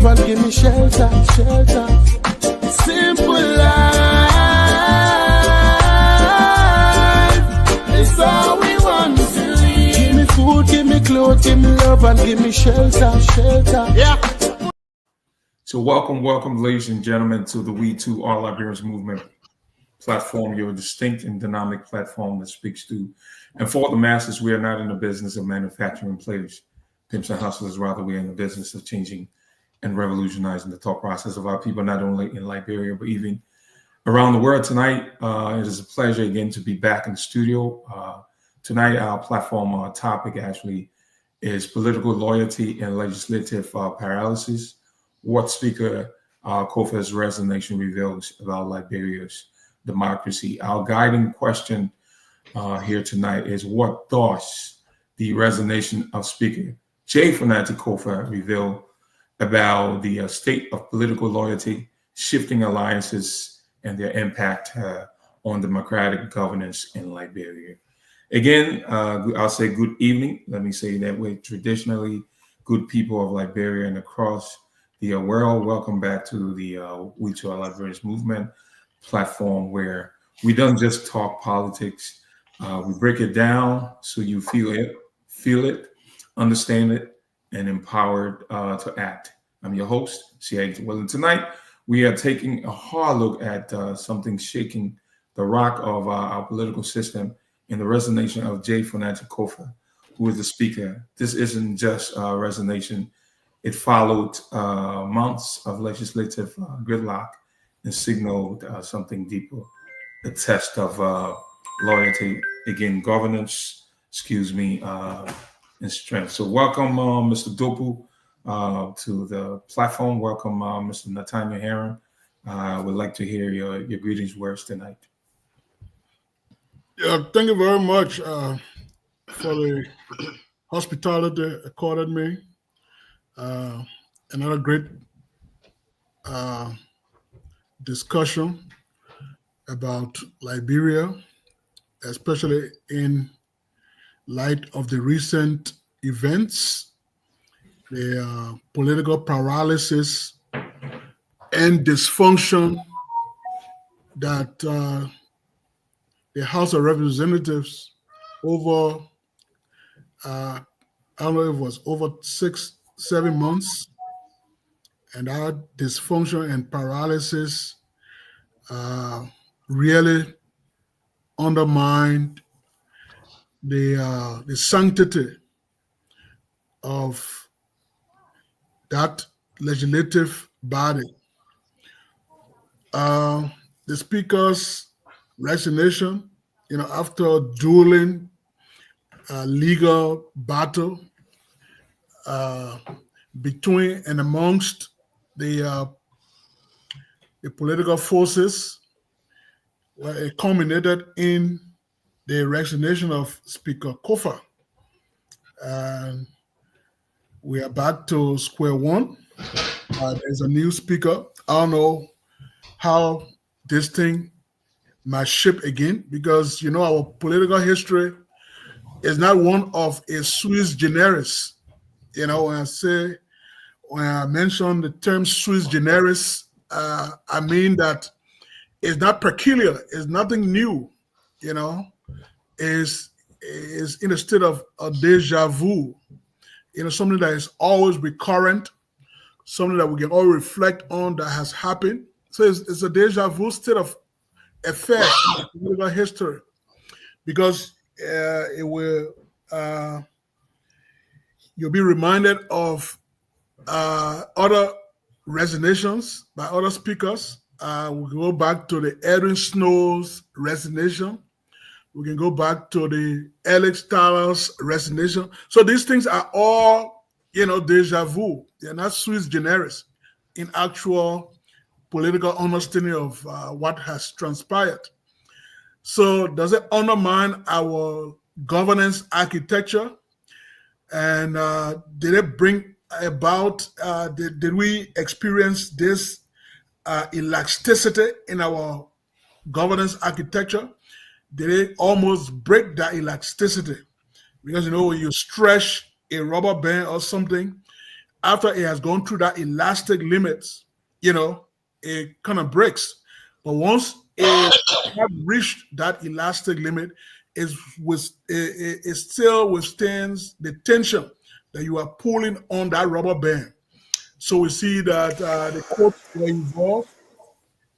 love and give me shelter. Simple life is all we want to live. Give me food, give me clothes, give me love and give me shelter. Yeah. So welcome, ladies and gentlemen, to the We2r Liberians Movement platform, your distinct and dynamic platform that speaks to and for the masses. We are not in the business of manufacturing players, pimps and hustlers. Rather, we are in the business of changing and revolutionizing the thought process of our people, not only in Liberia, but even around the world. Tonight, it is a pleasure again to be back in the studio. Tonight, our platform topic actually is political loyalty and legislative paralysis. What Speaker Kofa's resignation reveals about Liberia's democracy. Our guiding question here tonight is, what does the resignation of Speaker Fonati Kofa reveal about the state of political loyalty, shifting alliances, and their impact on democratic governance in Liberia? Again, I'll say good evening. Let me say that we're traditionally good people of Liberia and across the world. Welcome back to the We2r Liberians Movement platform, where we don't just talk politics. We break it down so you feel it, understand it, and empowered to act. I'm your host, Ayiti. Well, and tonight we are taking a hard look at something shaking the rock of our political system in the resignation of Fonati Kofa, who is the speaker. This isn't just a resignation. It followed months of legislative gridlock and signaled something deeper, the test of loyalty, again, governance, and strength. So welcome, Mr. Duopu, to the platform. Welcome, Mr. Nathaniel Herron. I would like to hear your greetings words tonight. Yeah, thank you very much for the hospitality accorded me. Another great discussion about Liberia, especially in light of the recent events, the political paralysis and dysfunction that the House of Representatives over, I don't know if it was over 6-7 months, and our dysfunction and paralysis really undermined the sanctity of that legislative body. The Speaker's resignation, after dueling legal battle between and amongst the political forces, it culminated in the resignation of Speaker Kofa. And we are back to square one. There's a new speaker. I don't know how this thing might shape again, because our political history is not one of a Swiss generis. When I mention the term Swiss generis, I mean that it's not peculiar, it's nothing new, is in a state of a deja vu, something that is always recurrent, something that we can all reflect on that has happened. So it's a deja vu state of effect in political history, because it will you'll be reminded of other resignations by other speakers. We go back to the Erin Snow's resignation. We can go back to the Alex Tyler's resignation. So these things are all, deja vu. They're not Swiss generis in actual political understanding of what has transpired. So does it undermine our governance architecture? And did it bring about, did we experience this elasticity in our governance architecture? Did it almost break that elasticity? Because, when you stretch a rubber band or something, after it has gone through that elastic limits, it kind of breaks. But once it has reached that elastic limit, it still withstands the tension that you are pulling on that rubber band. So we see that the courts were involved.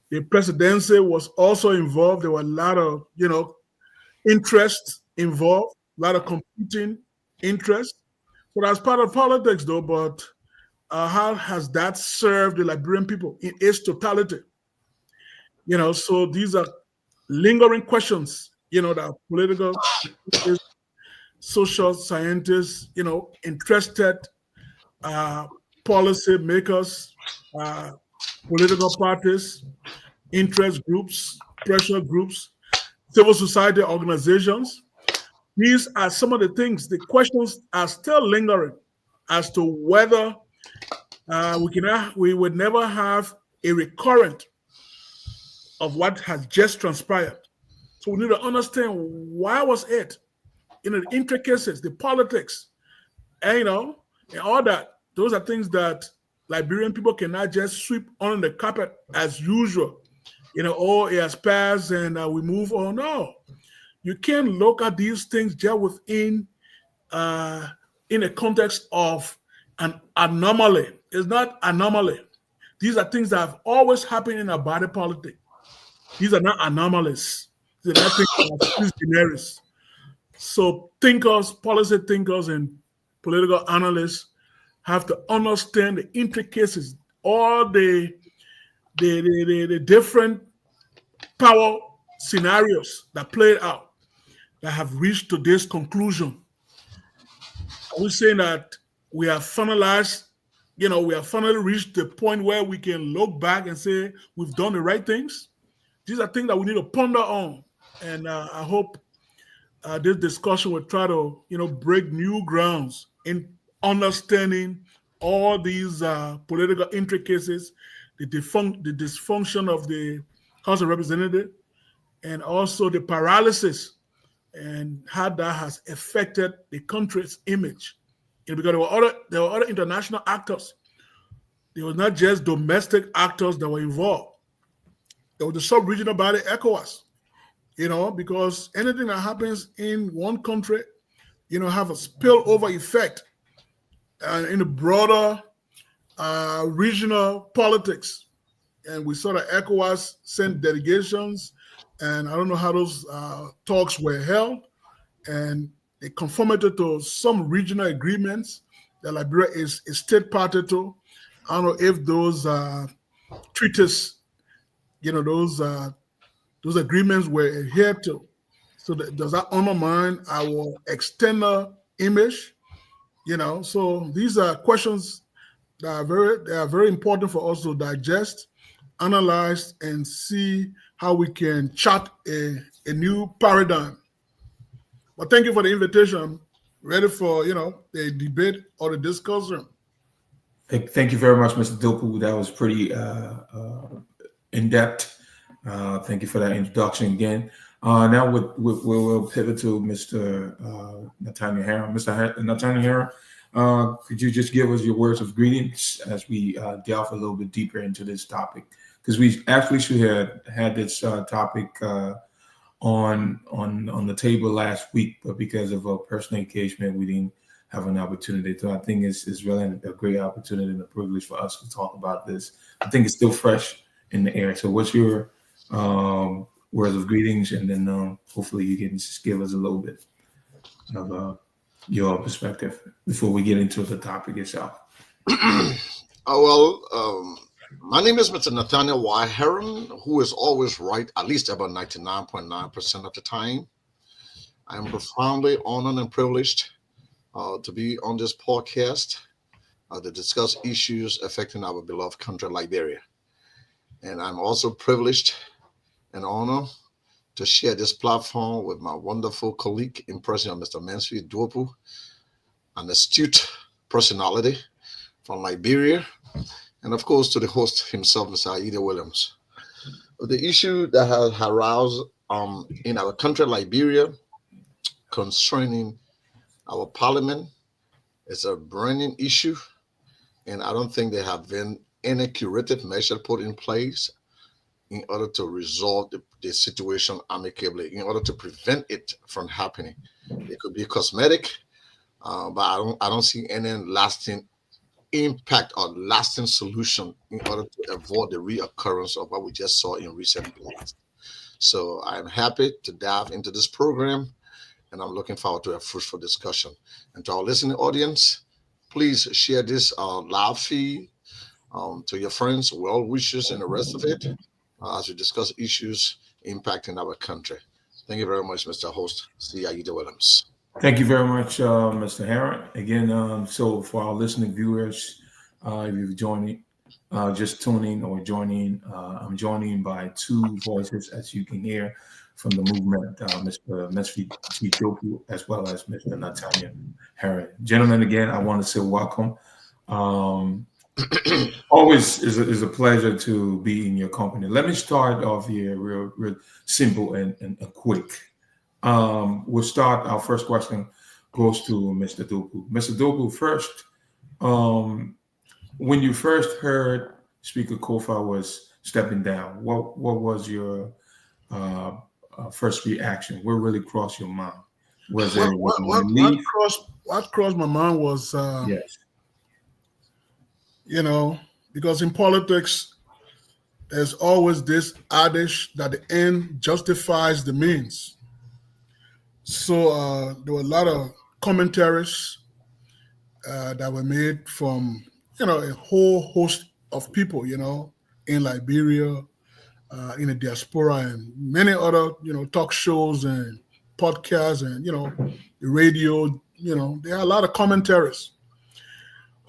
The presidency was also involved. There were a lot of, interests involved, a lot of competing interests. So that's part of politics, though. But how has that served the Liberian people in its totality? So these are lingering questions, that political, social scientists, interested policy makers, political parties, interest groups, pressure groups, civil society organizations. These are some of the things, the questions are still lingering as to whether we would never have a recurrent of what has just transpired. So we need to understand why was it, the intricacies, the politics, and all that. Those are things that Liberian people cannot just sweep under the carpet as usual. It has passed and we move on. No, you can't look at these things just within in the context of an anomaly. It's not anomaly. These are things that have always happened in our body politic. These are not anomalies. These are not things generis. So thinkers, policy thinkers, and political analysts have to understand the intricacies, all the different power scenarios that played out that have reached to this conclusion. Are we saying that we have finalized, we have finally reached the point where we can look back and say we've done the right things? These are things that we need to ponder on. And I hope this discussion will try to, break new grounds in understanding all these political intricacies, the dysfunction of the House of Representatives, and also the paralysis and how that has affected the country's image. Because there were other international actors. There were not just domestic actors that were involved. There was the sub-regional body, ECOWAS, because anything that happens in one country, have a spillover effect in the broader regional politics. And we saw that ECOWAS sent delegations, and I don't know how those talks were held, and they conformed to some regional agreements that Liberia is a state party to. I don't know if those treaties, those agreements were adhered to. So does that undermine our external image? So these are questions that are very important for us to digest, analyze, and see how we can chart a new paradigm. But thank you for the invitation. I'm ready for the debate or the discussion. Thank you very much, Mr. Duopu. That was pretty in depth. Thank you for that introduction again. Now we'll pivot to Mr. Nathaniel Herron. Mr. Nathaniel Herron, could you just give us your words of greetings as we delve a little bit deeper into this topic? Because we actually should have had this topic on the table last week, but because of a personal engagement, we didn't have an opportunity. So I think it's really a great opportunity and a privilege for us to talk about this. I think it's still fresh in the air. So what's your words of greetings, and then hopefully you can just give us a little bit of your perspective before we get into the topic itself. My name is Mr. Nathaniel Y. Herron, who is always right, at least about 99.9% of the time. I am profoundly honored and privileged to be on this podcast to discuss issues affecting our beloved country, Liberia. And I'm also privileged and honored to share this platform with my wonderful colleague in person, Mr. Mansfield Duopu, an astute personality from Liberia, and of course to the host himself, Mr. Ayiti Williams. The issue that has aroused in our country, Liberia, concerning our parliament is a burning issue and I don't think there have been any curative measure put in place in order to resolve the situation amicably, in order to prevent it from happening. It could be cosmetic, but I don't see any lasting impact or lasting solution in order to avoid the reoccurrence of what we just saw in recent past. So I'm happy to dive into this program, and I'm looking forward to a fruitful discussion. And to our listening audience, please share this live feed to your friends, well wishers, and the rest of it as we discuss issues impacting our country. Thank you very much, Mr. Host. See Ayiti Williams. Thank you very much, Mr. Herron. Again, so for our listening viewers, if you're joining, just tuning or joining, I'm joining by two voices, as you can hear from the movement, Mr. Mansfield Duopu, as well as Mr. Nathaniel Herron. Gentlemen, again, I want to say welcome. Always is a pleasure to be in your company. Let me start off here real simple and quick. We'll start. Our first question goes to Mr. Duopu. Mr. Duopu, first, when you first heard Speaker Kofa was stepping down, what was your first reaction? What really crossed your mind? Was it what crossed my mind was yes, because in politics there's always this adage that the end justifies the means. So there were a lot of commentaries that were made from a whole host of people in Liberia, in the diaspora, and many other talk shows and podcasts and the radio. There are a lot of commentaries,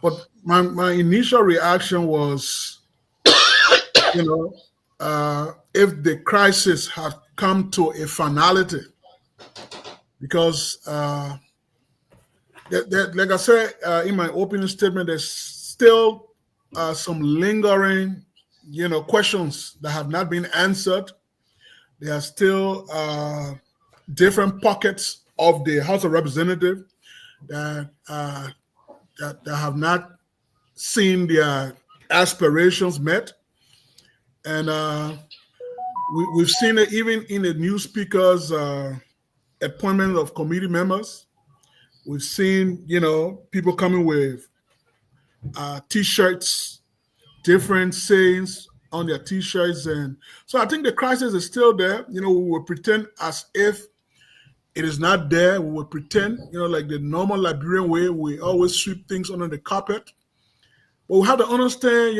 but my initial reaction was if the crisis had come to a finality, because like I said in my opening statement, there's still some lingering questions that have not been answered. There are still different pockets of the House of Representatives that have not seen their aspirations met. And we've seen it even in the new speaker's appointment of committee members. We've seen, people coming with T-shirts, different sayings on their T-shirts. And so I think the crisis is still there. We will pretend as if it is not there. We will pretend, like the normal Liberian way, we always sweep things under the carpet. But we have to understand,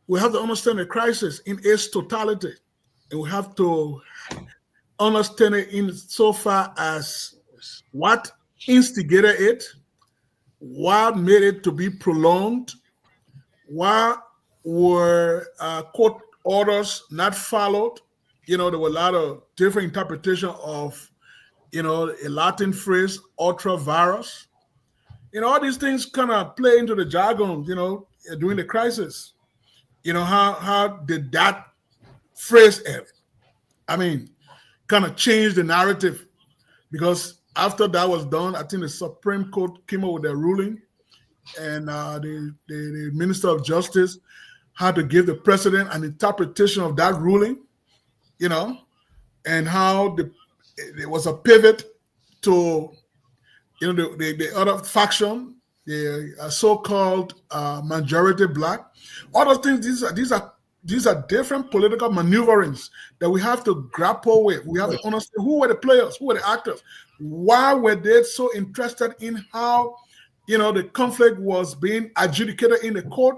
we have to understand the crisis in its totality. And we have to understand it in so far as what instigated it, what made it to be prolonged, why were court orders not followed. There were a lot of different interpretations of, a Latin phrase, ultra virus. All these things kind of play into the jargon, during the crisis. How did that phrase kind of change the narrative? Because after that was done, I think the Supreme Court came up with a ruling, and the Minister of Justice had to give the president an interpretation of that ruling, and how there was a pivot to, the other faction, the so-called majority black. All those things, these are different political maneuverings that we have to grapple with. We have to understand who were the players, who were the actors. Why were they so interested in how, the conflict was being adjudicated in the court,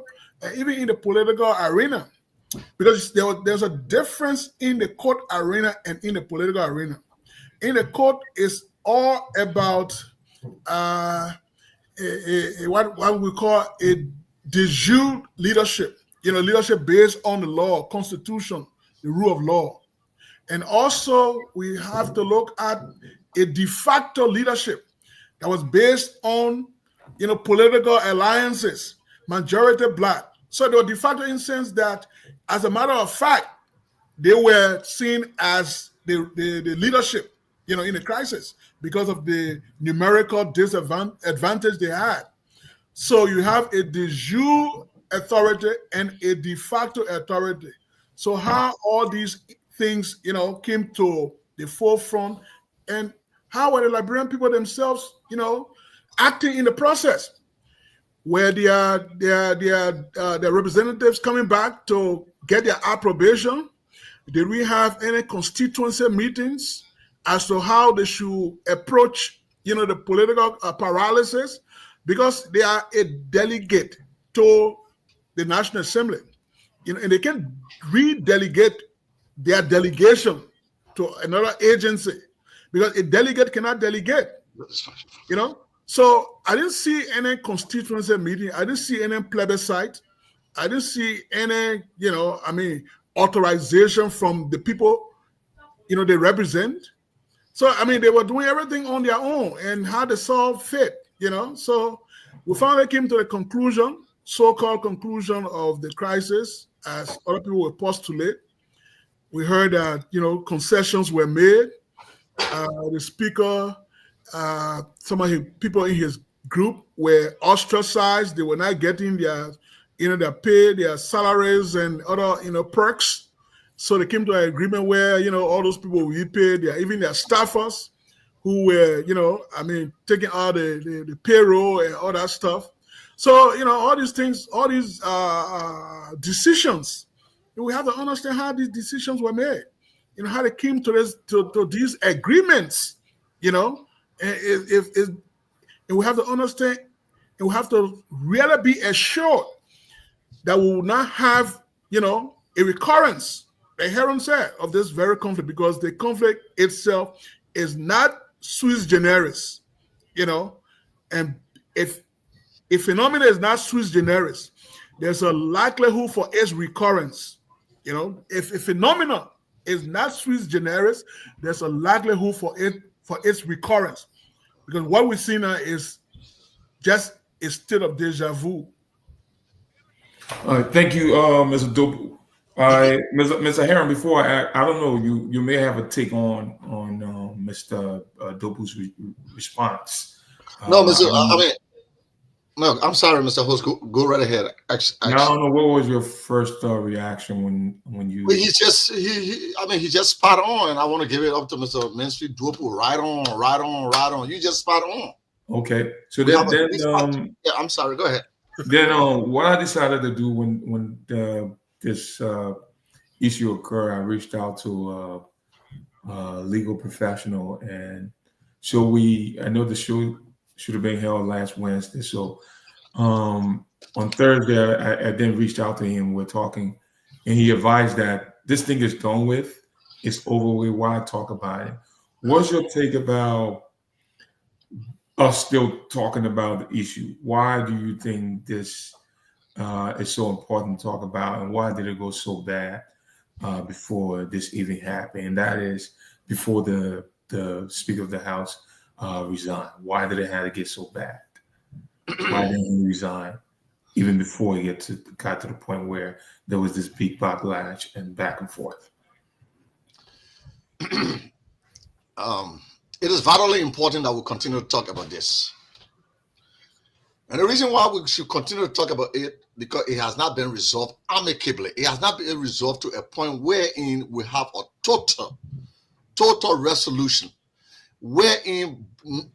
even in the political arena? Because there's a difference in the court arena and in the political arena. In the court, it's all about what we call a de jure leadership. Leadership based on the law, constitution, the rule of law. And also we have to look at a de facto leadership that was based on, political alliances, majority black. So they were de facto in the sense that, as a matter of fact, they were seen as the leadership in the crisis because of the numerical disadvantage they had. So you have a de jure authority and a de facto authority. So how all these things, came to the forefront, and how were the Liberian people themselves, acting in the process? Where their representatives coming back to get their approbation? Did we have any constituency meetings as to how they should approach, the political paralysis? Because they are a delegate to the National Assembly, and they can redelegate their delegation to another agency, because a delegate cannot delegate, So I didn't see any constituency meeting. I didn't see any plebiscite. I didn't see any, authorization from the people, they represent. So, they were doing everything on their own, and how they saw fit, So we finally came to the conclusion, so-called conclusion of the crisis, as other people were postulate. We heard that, concessions were made. The speaker, some of his people in his group were ostracized. They were not getting their pay, their salaries, and other, perks. So they came to an agreement where, all those people will be paid. Even their staffers who were, taking out the payroll and all that stuff. So, all these things, all these decisions, we have to understand how these decisions were made. How they came to these agreements, And we have to understand, and we have to really be assured that we will not have, a recurrence, like Herron said, of this very conflict, because the conflict itself is not sui generis, and if a phenomenon is not sui generis, there's a likelihood for its recurrence. If a phenomenon is not sui generis, there's a likelihood for its recurrence, because what we see now is just a state of deja vu. Thank you, Mr. Duopu. Mr. Herron, before I don't know, you may have a take on Mr. Duopu's response. No, no, I'm sorry, Mr. Host. Go right ahead. I don't know, what was your first reaction when you? Well, he just spot on, and I want to give it up to Mr. Mansfield Duopu. Right on. You just spot on. Okay, so then I'm sorry. Go ahead. Then what I decided to do when this issue occurred, I reached out to a legal professional, and so I know the show should have been held last Wednesday. So on Thursday, I then reached out to him. We're talking, and he advised that this thing is done with. It's over with. Why talk about it? What's your take about us still talking about the issue? Why do you think this is so important to talk about, and why did it go so bad before this even happened? And that is before the Speaker of the House resigned. Why did it have to get so bad? Why didn't he resign even before he got to the point where there was this big backlash and back and forth? It is vitally important that we continue to talk about this. And the reason why we should continue to talk about it, because it has not been resolved amicably. It has not been resolved to a point wherein we have a total resolution, wherein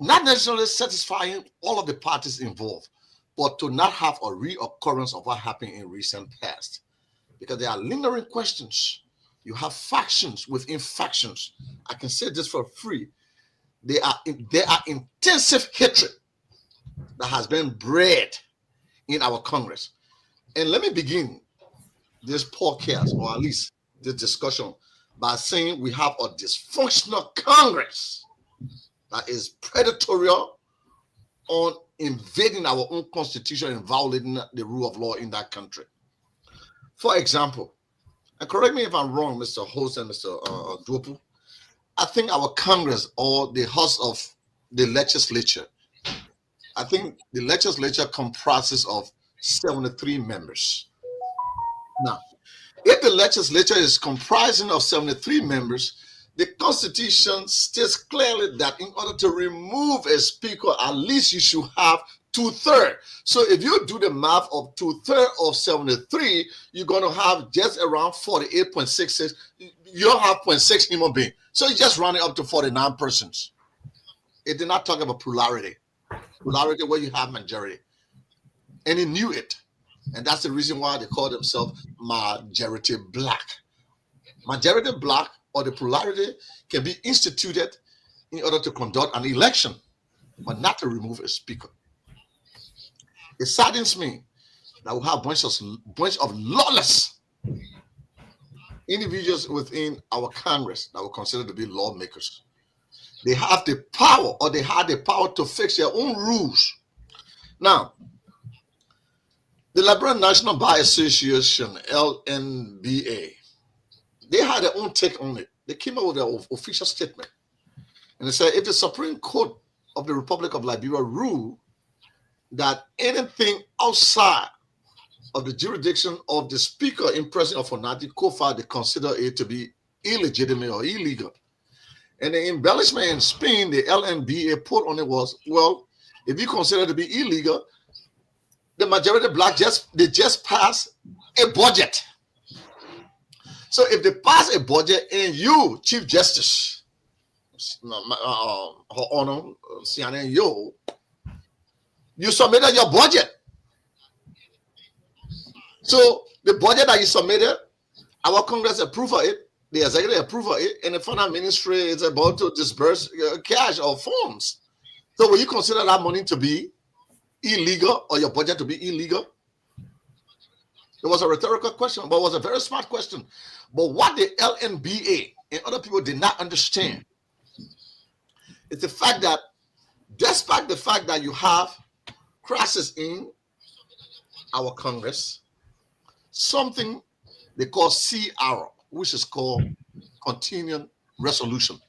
not necessarily satisfying all of the parties involved, but to not have a reoccurrence of what happened in recent past. Because there are lingering questions. You have factions within factions. I can say this for free. There are intensive hatred that has been bred in our Congress. And let me begin this podcast, or at least this discussion, by saying we have a dysfunctional Congress that is predatory on invading our own constitution and violating the rule of law in that country. For example, and correct me if I'm wrong, Mr. Host and Mr. Duopu, I think our Congress, or the House of the Legislature, I think the legislature comprises of 73 members. Now, if the legislature is comprising of 73 members, The Constitution states clearly that in order to remove a speaker, at least you should have 2/3. So if you do the math of 2/3 of 73, you're going to have just around 48.66. You don't have 0.6 human being. So you just run it up to 49 persons. It did not talk about plurality. Plurality where you have majority. And he knew it. And that's the reason why they call themselves majority black. Majority black or the plurality can be instituted in order to conduct an election, but not to remove a speaker. It saddens me that we have a bunch of lawless individuals within our Congress that we consider to be lawmakers. They have the power, or they had the power to fix their own rules. Now, the Liberian National Bar Association, LNBA, they had their own take on it. They came out with their official statement. And they said, if the Supreme Court of the Republic of Liberia rule that anything outside of the jurisdiction of the Speaker in presence of Fonati Kofa, they consider it to be illegitimate or illegal. And the embellishment and spin the LNBA put on it was, well, if you consider it to be illegal, the majority black just pass a budget. So if they pass a budget and you, Chief Justice, Her Honor, Yo, you submitted your budget. So the budget that you submitted, our Congress approved of it, the executive approved of it, and the finance ministry is about to disburse cash or funds. So will you consider that money to be illegal or your budget to be illegal? It was a rhetorical question, but it was a very smart question. But what the LNBA and other people did not understand is the fact that despite the fact that you have crisis in our Congress, something they call CR, which is called continuing resolution.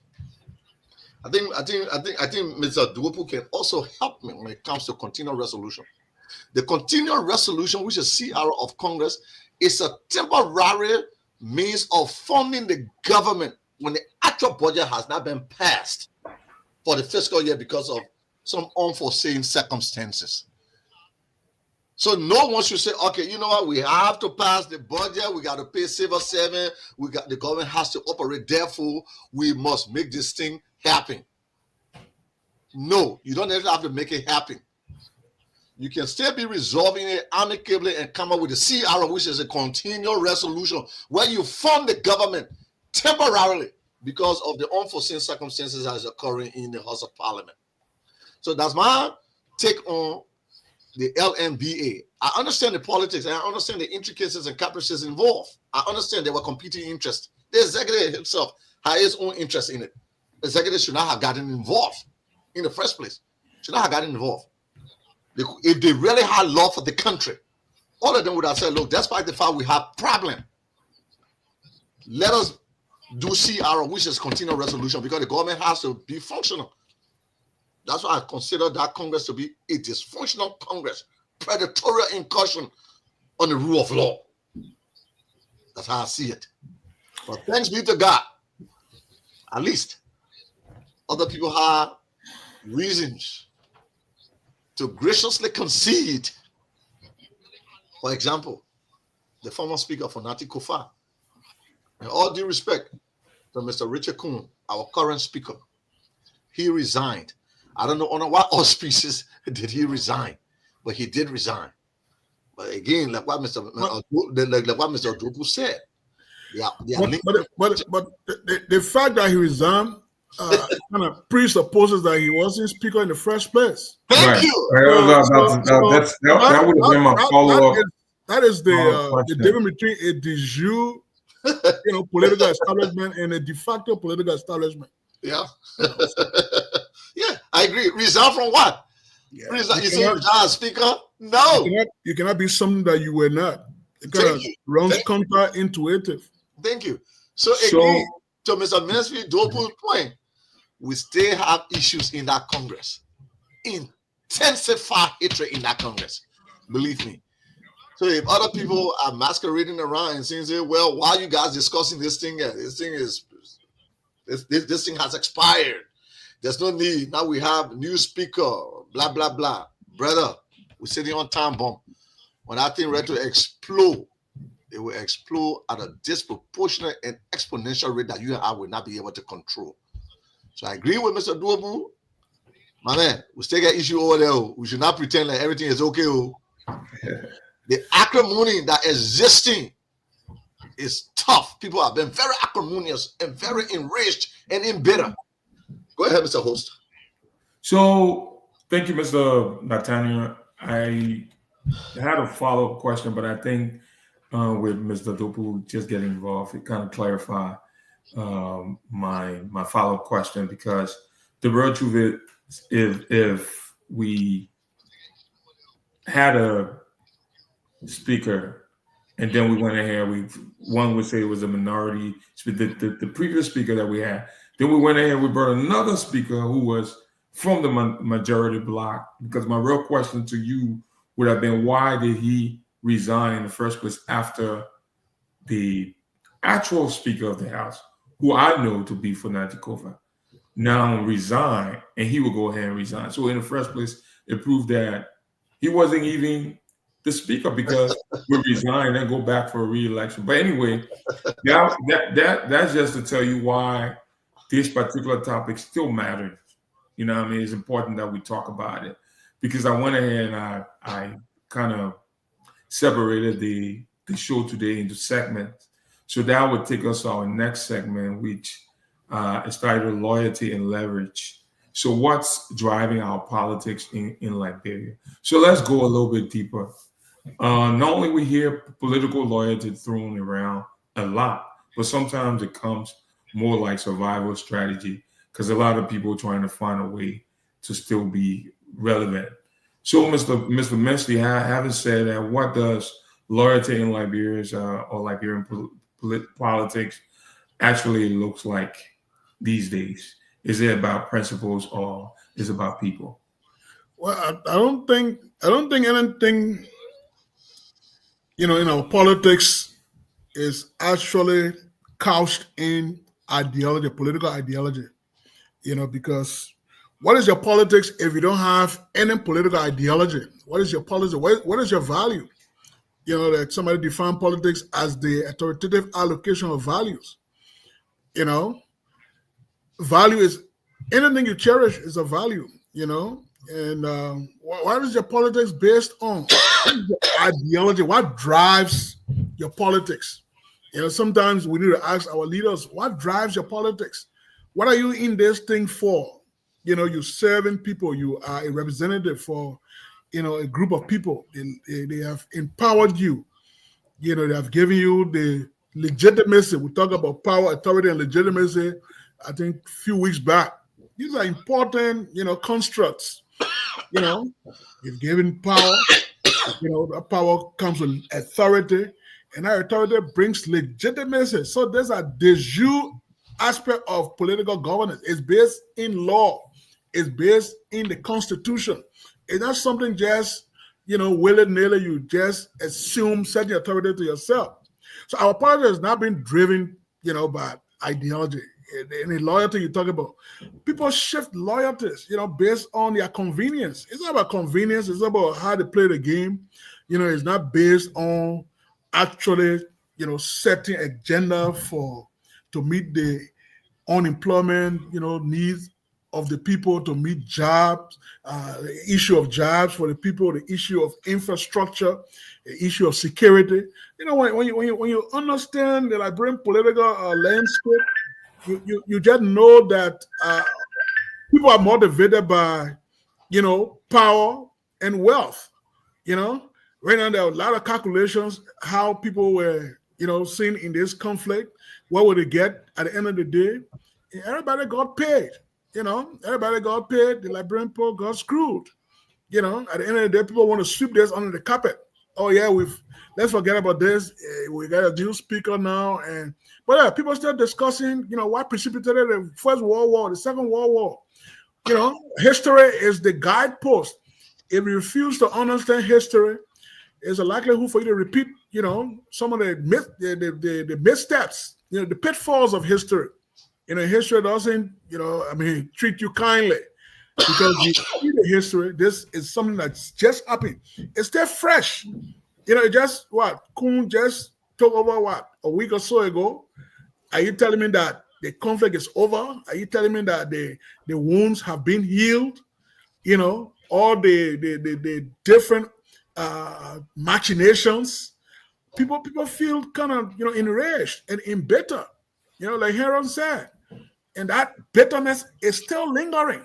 I think Mr. Duopu can also help me when it comes to continuing resolution. The continuing resolution, which is CR of Congress, is a temporary means of funding the government when the actual budget has not been passed for the fiscal year because of some unforeseen circumstances. So no one should say, okay, you know what, we have to pass the budget, we got to pay civil servant, the government has to operate, therefore we must make this thing happen. No, you don't have to make it happen. You can still be resolving it amicably and come up with a CR, which is a continual resolution where you fund the government temporarily because of the unforeseen circumstances that is occurring in the House of Parliament. So that's my take on the LNBA. I understand the politics and I understand the intricacies and caprices involved. I understand there were competing interests. The executive himself had his own interest in it. The executive should not have gotten involved in the first place. Should not have gotten involved. If they really had love for the country, all of them would have said, look, despite the fact we have problem, let us do CR, which is continual resolution, because the government has to be functional. That's why I consider that Congress to be a dysfunctional Congress, predatory incursion on the rule of law. That's how I see it. But thanks be to God, at least other people have reasons to graciously concede. For example, the former Speaker Fonati Kofa, in all due respect to Mr. Richard Kuhn, our current Speaker, he resigned. I don't know under what auspices did he resign, but he did resign. But again, like what Mr. Duopu said, but the fact that he resigned kind of presupposes that he wasn't Speaker in the first place. Thank you. That would have been my follow-up. That is the difference between a de jure, political establishment and a de facto political establishment. Yeah. Yeah, I agree. Resign from what? Yeah. You say resign as Speaker? No. You cannot be something that you were not. It kind of runs counterintuitive. Thank you. So again, to Mr. Mansfield Duopu's point, we still have issues in that Congress. Intensified hatred in that Congress. Believe me. So if other people are masquerading around and saying, well, why are you guys discussing this thing? This thing is This thing has expired. There's no need. Now we have new speaker, blah, blah, blah. Brother, we're sitting on time bomb. When that thing ready to explode, it will explode at a disproportionate and exponential rate that you and I will not be able to control. So I agree with Mr. Duopu. My man, we still get issue over there. We should not pretend like everything is okay. The acrimony that existing is tough. People have been very acrimonious and very enraged and embittered. Go ahead, Mr. Host. So thank you, Mr. Nathaniel. I had a follow-up question, but I think with Mr. Duopu just getting involved, it kind of clarified my follow-up question, because the real truth is, if we had a speaker and then we went ahead, one would say it was a minority, the previous speaker that we had, then we went ahead, we brought another speaker who was from the majority bloc, because my real question to you would have been, why did he resign in the first place after the actual Speaker of the House, who I know to be Fonati Kofa, now resign, and he will go ahead and resign. So in the first place, it proved that he wasn't even the Speaker, because we resign and go back for a re-election. But anyway, that's just to tell you why this particular topic still matters. You know what I mean? It's important that we talk about it, because I went ahead and I kind of separated the show today into segments. So that would take us to our next segment, which is titled Loyalty and Leverage. So what's driving our politics in Liberia? So let's go a little bit deeper. Not only we hear political loyalty thrown around a lot, but sometimes it comes more like survival strategy, because a lot of people are trying to find a way to still be relevant. So, Mr. Mensley, having said that, what does loyalty in Liberia's or Liberian politics actually looks like these days? Is it about principles, or is it about people? Well, I don't think anything, in our politics is actually couched in ideology, political ideology. Because what is your politics if you don't have any political ideology? What is your policy? What is your value? That somebody define politics as the authoritative allocation of values. Value is anything you cherish is a value, and what is your politics based on? Ideology, what drives your politics? Sometimes we need to ask our leaders, what drives your politics? What are you in this thing for? You're serving people. You are a representative for, a group of people. They have empowered you. They have given you the legitimacy. We talk about power, authority, and legitimacy, I think a few weeks back. These are important, constructs. You've given power. That power comes with authority, and that authority brings legitimacy. So there's a de jure aspect of political governance. It's based in law. It's based in the Constitution. It's not something just, willy-nilly, you just assume setting authority to yourself. So our politics has not been driven, by ideology. Any loyalty you talk about, people shift loyalties, based on their convenience. It's not about convenience. It's about how they play the game. It's not based on actually, setting agenda to meet the unemployment, needs of the people, to meet jobs, the issue of jobs for the people, the issue of infrastructure, the issue of security. When you understand the Liberian political landscape, you just know that people are motivated by, power and wealth. Right now there are a lot of calculations how people were, seen in this conflict. What would they get at the end of the day? Everybody got paid. Everybody got paid. The Liberian people got screwed. At the end of the day, people want to sweep this under the carpet. Oh yeah, let's forget about this. We got a new speaker now, but people still discussing, what precipitated the First World War, the Second World War. History is the guidepost. If you refuse to understand history, there's a likelihood for you to repeat, some of the missteps, the pitfalls of history. history doesn't, treat you kindly because you see the history. This is something that's just happened. It's still fresh. Just Kun just took over a week or so ago. Are you telling me that the conflict is over? Are you telling me that the wounds have been healed? All the different machinations. People feel kind of enraged and embittered. Like Herron said, and that bitterness is still lingering.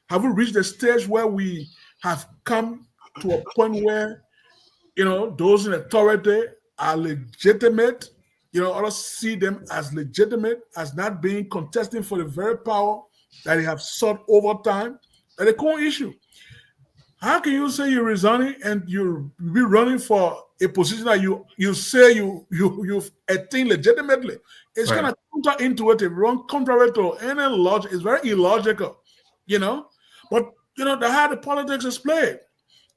Have we reached the stage where we have come to a point where those in authority are legitimate? Others see them as legitimate, as not being contesting for the very power that they have sought over time. And the core issue. How can you say you're resigning and you'll be running for a position that you say you've attained legitimately? It's kind of counterintuitive, wrong, contrary to any logic. It's very illogical, But the how the politics is played.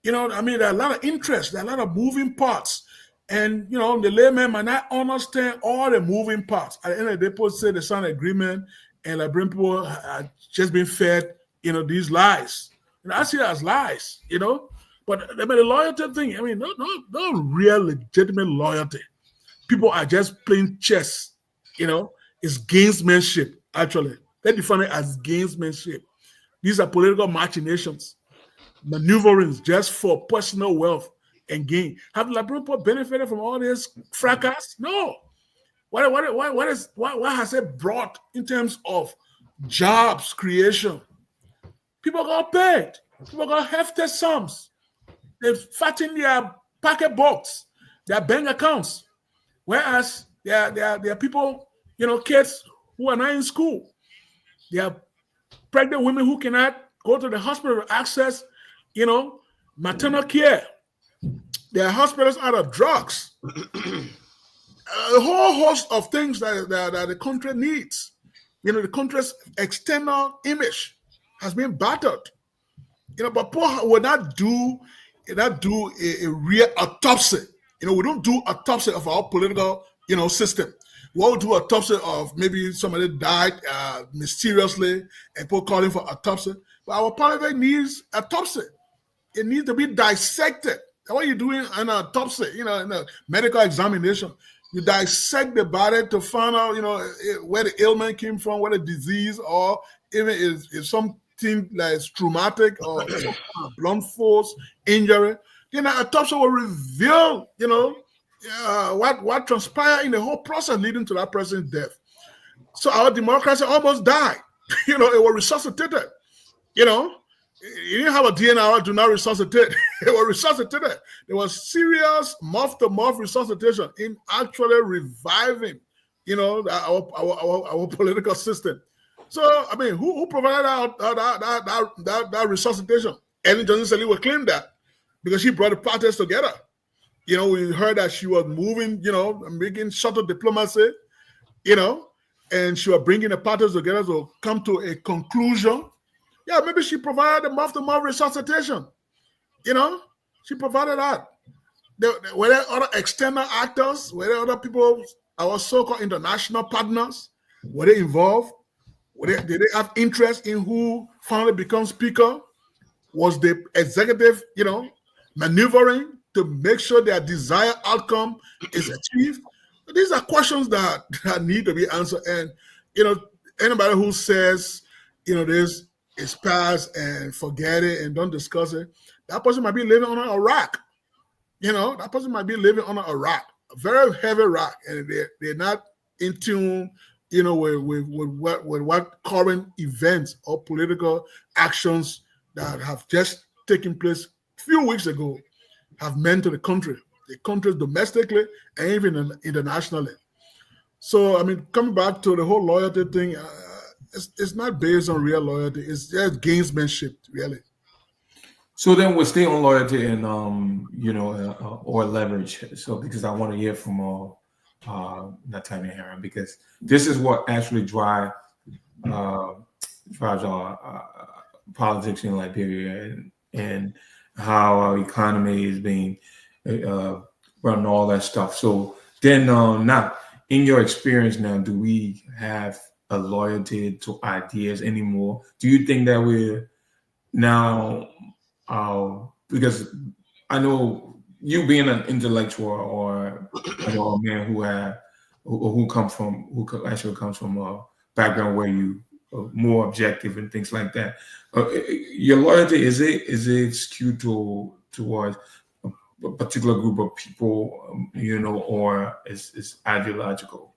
There are a lot of interest, there are a lot of moving parts. And, the layman might not understand all the moving parts. At the end of the day, people say they sign an agreement and Liberian people are just being fed, these lies. I see it as lies, But the loyalty thing, no real legitimate loyalty. People are just playing chess, It's gamesmanship, actually. They define it as gamesmanship. These are political machinations, maneuverings just for personal wealth and gain. Have Liberian people benefited from all this fracas? No. What has it brought in terms of jobs creation? People got paid. People got hefty sums. They fatten their pocketbooks, their bank accounts. Whereas there are people, kids who are not in school. There are pregnant women who cannot go to the hospital to access, maternal care. There are hospitals out of drugs. A whole host of things that the country needs. The country's external image has been battered. But people will not do a real autopsy. We don't do autopsy of our political, system. We'll do autopsy of maybe somebody died mysteriously and people calling for autopsy. But our politics needs autopsy. It needs to be dissected. What you're doing in an autopsy, in a medical examination, you dissect the body to find out, where the ailment came from, where the disease, or even if something that is traumatic or blunt force injury. Then an autopsy will reveal, what transpired in the whole process leading to that person's death. So our democracy almost died. It was resuscitated. You didn't have a DNA do not resuscitate. It was resuscitated. There was serious mouth-to-mouth resuscitation in actually reviving, our political system. So, who provided that resuscitation? Ellen Johnson will claim that because she brought the parties together. We heard that she was moving, making subtle diplomacy, and she was bringing the parties together to come to a conclusion. Yeah, maybe she provided the mouth-to-mouth resuscitation. She provided that. Were there other external actors? Were there other people, our so-called international partners? Were they involved? Did they have interest in who finally becomes speaker? Was the executive, maneuvering to make sure their desired outcome is achieved? These are questions that need to be answered. And, anybody who says, this is past and forget it and don't discuss it, that person might be living on a rock. That person might be living on a rock, a very heavy rock, and they're not in tune, with what current events or political actions that have just taken place a few weeks ago have meant to the country domestically and even internationally. So, coming back to the whole loyalty thing, it's not based on real loyalty. It's just gamesmanship, really. So then we'll stay on loyalty and or leverage. So because I want to hear from Nathaniel Herron, because this is what actually drives our politics in Liberia and how our economy is being run, all that stuff. So then now, in your experience now, do we have a loyalty to ideas anymore? Do you think that we're now, because I know you being an intellectual or a man who comes from a background where you are more objective and things like that. Your loyalty is it skewed towards a particular group of people, or is ideological?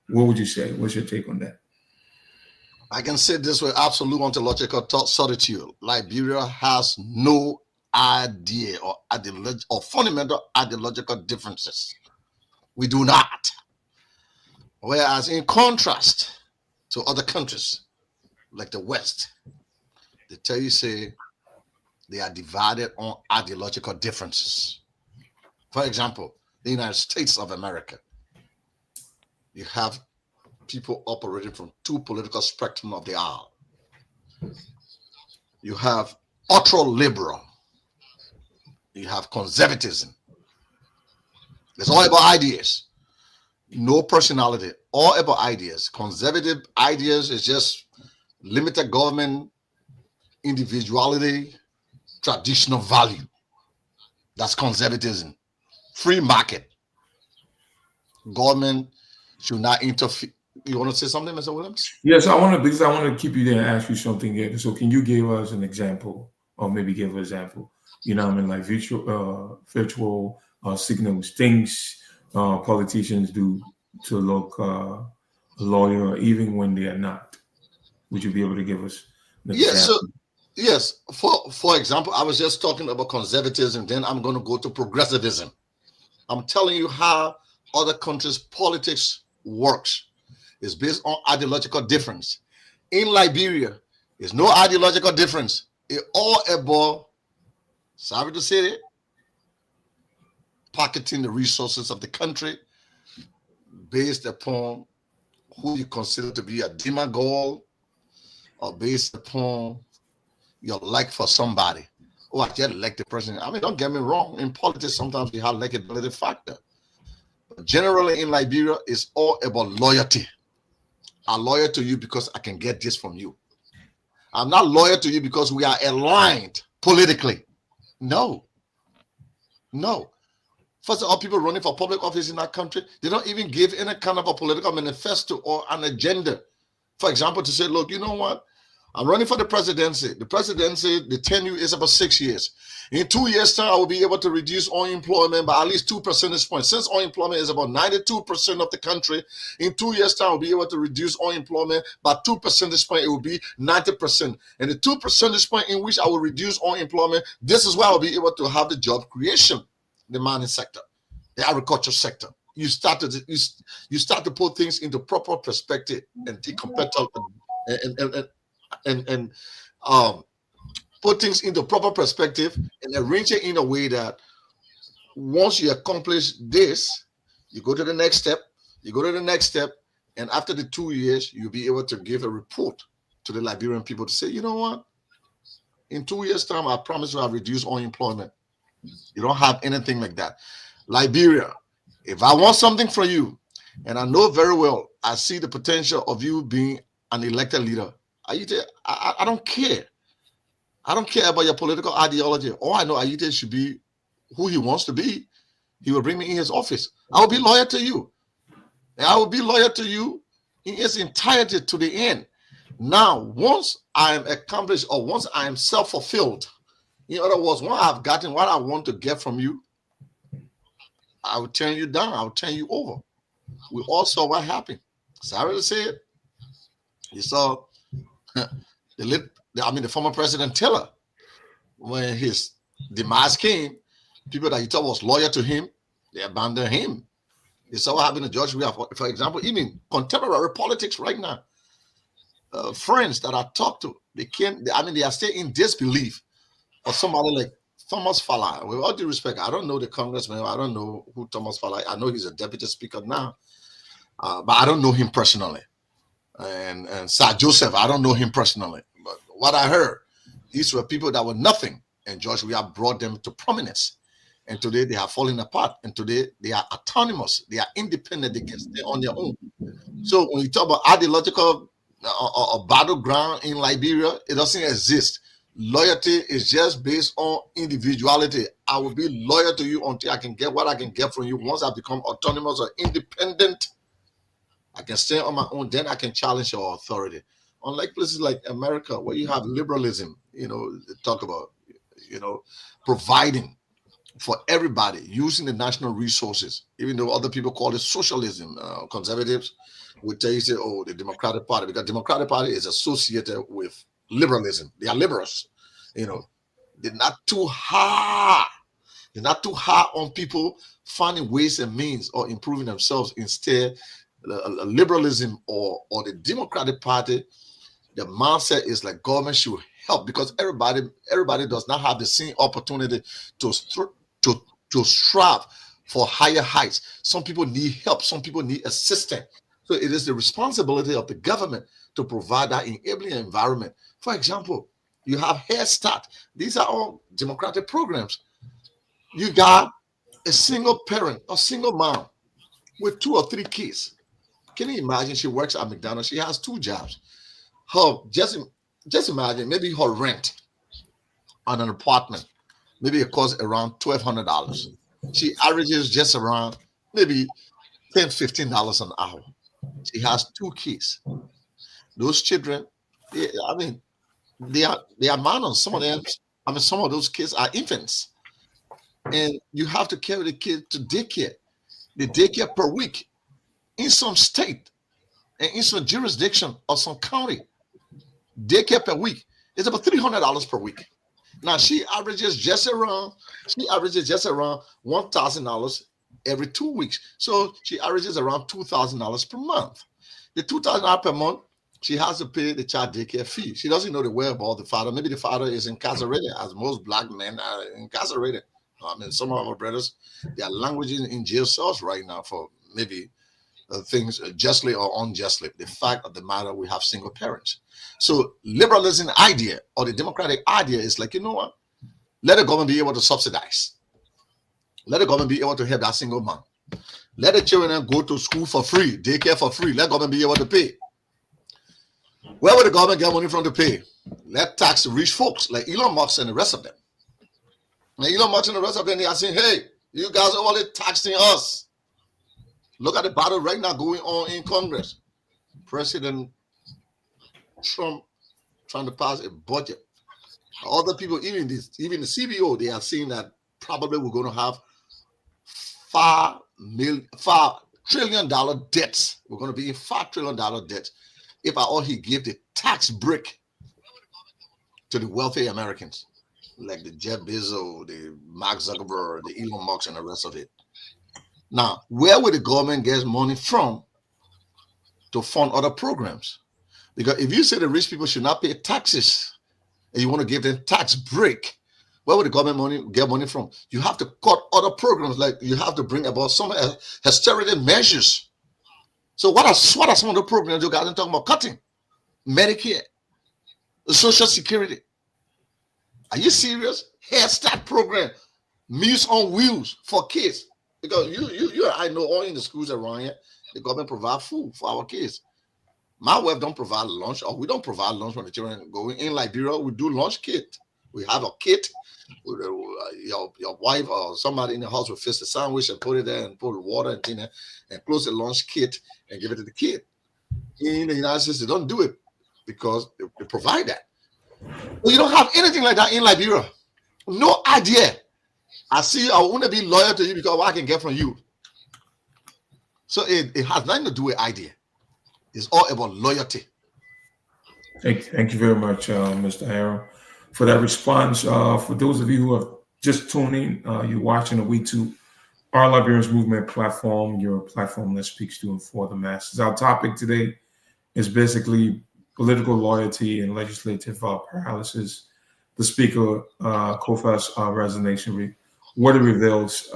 What would you say? What's your take on that? I can say this with absolute ontological certitude. Liberia has no idea or fundamental ideological differences. We do not. Whereas in contrast to other countries like the West, they tell you, say, they are divided on ideological differences. For example, the United States of America, you have people operating from two political spectrum of the aisle. You have ultra-liberal. You have conservatism. It's all about ideas. No personality. All about ideas. Conservative ideas is just limited government, individuality, traditional value. That's conservatism. Free market. Government should not interfere. You want to say something, Mr. Williams? Yes, I want to keep you there and ask you something here. So can you give us an example, or maybe give an example? Like virtual signals, things politicians do to look loyal, even when they are not. Would you be able to give us an example? Yes. For example, I was just talking about conservatism. Then I'm going to go to progressivism. I'm telling you how other countries' politics works. It's based on ideological difference. In Liberia, there's no ideological difference. It's all about, sorry to say it, pocketing the resources of the country based upon who you consider to be a demagogue, or based upon your like for somebody. Oh, I just like the person. I mean, don't get me wrong. In politics, sometimes we have likability factor. But generally in Liberia, it's all about loyalty. I'm loyal to you because I can get this from you. I'm not loyal to you because we are aligned politically. No. First of all, people running for public office in our country, they don't even give any kind of a political manifesto or an agenda. For example, to say, look, you know what? I'm running for the presidency. The presidency, the tenure is about 6 years. In 2 years' time, I will be able to reduce unemployment by at least 2 percentage points. Since unemployment is about 92% of the country, in 2 years' time, I'll be able to reduce unemployment by 2 percentage points. It will be 90%. And the 2 percentage point in which I will reduce unemployment, this is where I'll be able to have the job creation, the mining sector, the agriculture sector. You start to put things into proper perspective and and put things into proper perspective and arrange it in a way that once you accomplish this, you go to the next step, and after the 2 years, you'll be able to give a report to the Liberian people to say, you know what? In 2 years' time, I promise you I'll reduce unemployment. You don't have anything like that. Liberia, if I want something from you, and I know very well, I see the potential of you being an elected leader, I don't care. I don't care about your political ideology. All I know, Ayiti should be who he wants to be. He will bring me in his office. I will be loyal to you. And I will be loyal to you in its entirety to the end. Now, once I am accomplished, or once I am self-fulfilled, in other words, once I've gotten what I want to get from you, I will turn you down. I will turn you over. We all saw what happened. Sorry to say it. You saw the former President Taylor, when his demise came, people that he thought was loyal to him, they abandoned him. You saw what happened to George. We have, for example, even contemporary politics right now. Friends that I talked to, they are still in disbelief of somebody like Thomas Fala. With all due respect, I don't know the congressman. I don't know who Thomas Fala. I know he's a deputy speaker now, but I don't know him personally. And Sir Joseph, I don't know him personally, but what I heard, these were people that were nothing, and George, we have brought them to prominence, and today they are falling apart, and today they are autonomous, they are independent, they can stay on their own. So when you talk about ideological a battleground in Liberia. It doesn't exist. Loyalty is just based on individuality. I will be loyal to you until I can get what I can get from you. Once I become autonomous or independent, I can stand on my own, then I can challenge your authority. Unlike places like America, where you have liberalism, talk about, providing for everybody, using the national resources, even though other people call it socialism. Conservatives would tell you, say, oh, the Democratic Party, because the Democratic Party is associated with liberalism. They are liberals. They're not too hard. They're not too hard on people finding ways and means or improving themselves. Instead, liberalism or the Democratic Party, the mindset is like government should help, because everybody does not have the same opportunity to strive for higher heights. Some people need help. Some people need assistance. So it is the responsibility of the government to provide that enabling environment. For example, you have Head Start. These are all democratic programs. You got a single parent, a single mom with 2 or 3 kids. Can you imagine? She works at McDonald's. She has 2 jobs. Just imagine, maybe her rent on an apartment, maybe it costs around $1,200. She averages just around maybe $10, $15 an hour. She has 2 kids. Those children, they are minors. Some of them, some of those kids are infants. And you have to carry the kid to daycare. The daycare per week in some state and in some jurisdiction or some county, daycare per week is about $300 per week. Now she averages just around $1,000 every 2 weeks. So she averages around $2,000 per month. The $2,000 per month, she has to pay the child daycare fee. She doesn't know the whereabouts of the father. Maybe the father is incarcerated, as most black men are incarcerated. Some of our brothers, they are languishing in jail cells right now for maybe things justly or unjustly. The fact of the matter, we have single parents. So liberalism idea or the democratic idea is like, you know what? Let the government be able to subsidize. Let the government be able to help that single mom. Let the children go to school for free, daycare for free. Let the government be able to pay. Where would the government get money from to pay? Let tax rich folks like Elon Musk and the rest of them. Now Elon Musk and the rest of them, they are saying, hey, you guys are only taxing us. Look at the battle right now going on in Congress. President Trump trying to pass a budget. Other people, even the CBO, they are saying that probably we're going to have $5 trillion debts. We're going to be in $5 trillion debt if all he gave the tax break to the wealthy Americans, like the Jeff Bezos, the Mark Zuckerberg, the Elon Musk, and the rest of it. Now, where would the government get money from to fund other programs? Because if you say the rich people should not pay taxes and you want to give them tax break, where would the government get money from? You have to cut other programs, like you have to bring about some austerity measures. So what are some of the programs you guys are talking about cutting? Medicare, Social Security. Are you serious? Head Start program, Meals on Wheels for kids. Because you I know all in the schools around here, the government provide food for our kids. My wife don't provide lunch, or we don't provide lunch when the children go in Liberia. We do lunch kit. We have a kit. Your wife or somebody in the house will fix the sandwich and put it there and put water and dinner and close the lunch kit and give it to the kid. In the United States, they don't do it because they provide that. Well, you don't have anything like that in Liberia. No idea. I want to be loyal to you because of what I can get from you. So it has nothing to do with idea. It's all about loyalty. Thank you very much, Mr. Herron, for that response. For those of you who are just tuning, you're watching the We2r Liberians Movement platform, your platform that speaks to and for the masses. Our topic today is basically political loyalty and legislative paralysis. The Speaker Kofa's resignation, what it reveals,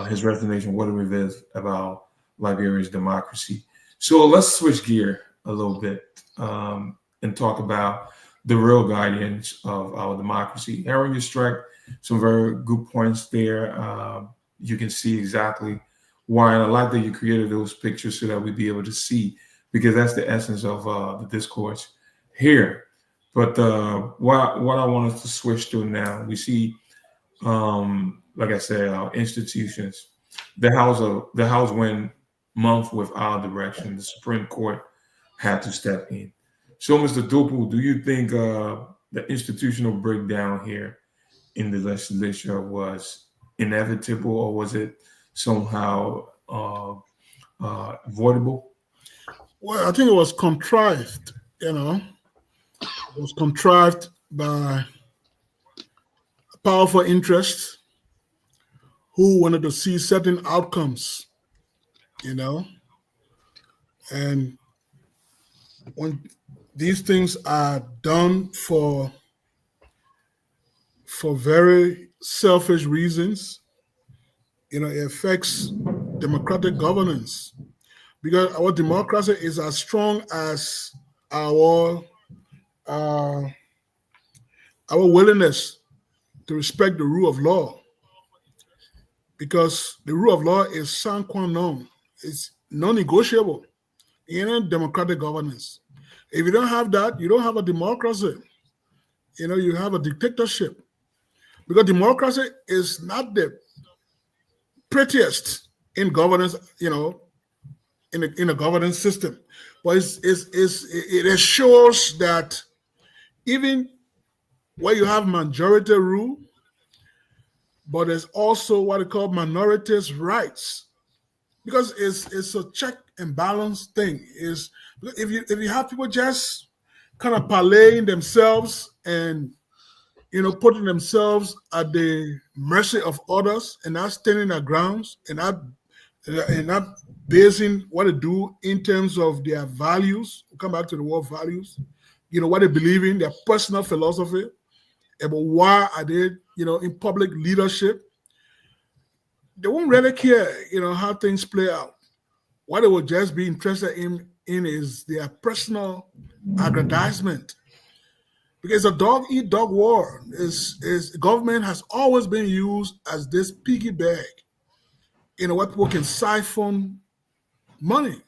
his resignation, what it reveals about Liberia's democracy. So let's switch gear a little bit and talk about the real guardians of our democracy. Herron, you strike some very good points there. You can see exactly why. And I like that you created those pictures so that we'd be able to see because that's the essence of the discourse here. But what I want us to switch to now, we see, like I said, our institutions. The House went month without direction. The Supreme Court had to step in. So, Mr. Duopu, do you think the institutional breakdown here in the legislature was inevitable, or was it somehow avoidable? Well, I think it was contrived, It was contrived by powerful interests who wanted to see certain outcomes, And when these things are done for very selfish reasons, it affects democratic governance, because our democracy is as strong as our willingness to respect the rule of law, because the rule of law is sine qua non. It's non-negotiable in democratic governance. If you don't have that, you don't have a democracy. You have a dictatorship, because democracy is not the prettiest in governance, in a governance system, but it assures that even where you have majority rule, but there's also what they call minorities' rights, because it's a check and balance thing. Is if you have people just kind of parlaying themselves and putting themselves at the mercy of others and not standing their grounds and not basing what they do in terms of their values. We'll come back to the word values. What they believe in, their personal philosophy about why are they, in public leadership. They won't really care, how things play out. What they will just be interested in is their personal aggrandizement. Because a dog-eat-dog war is government has always been used as this piggy bag, where people can siphon money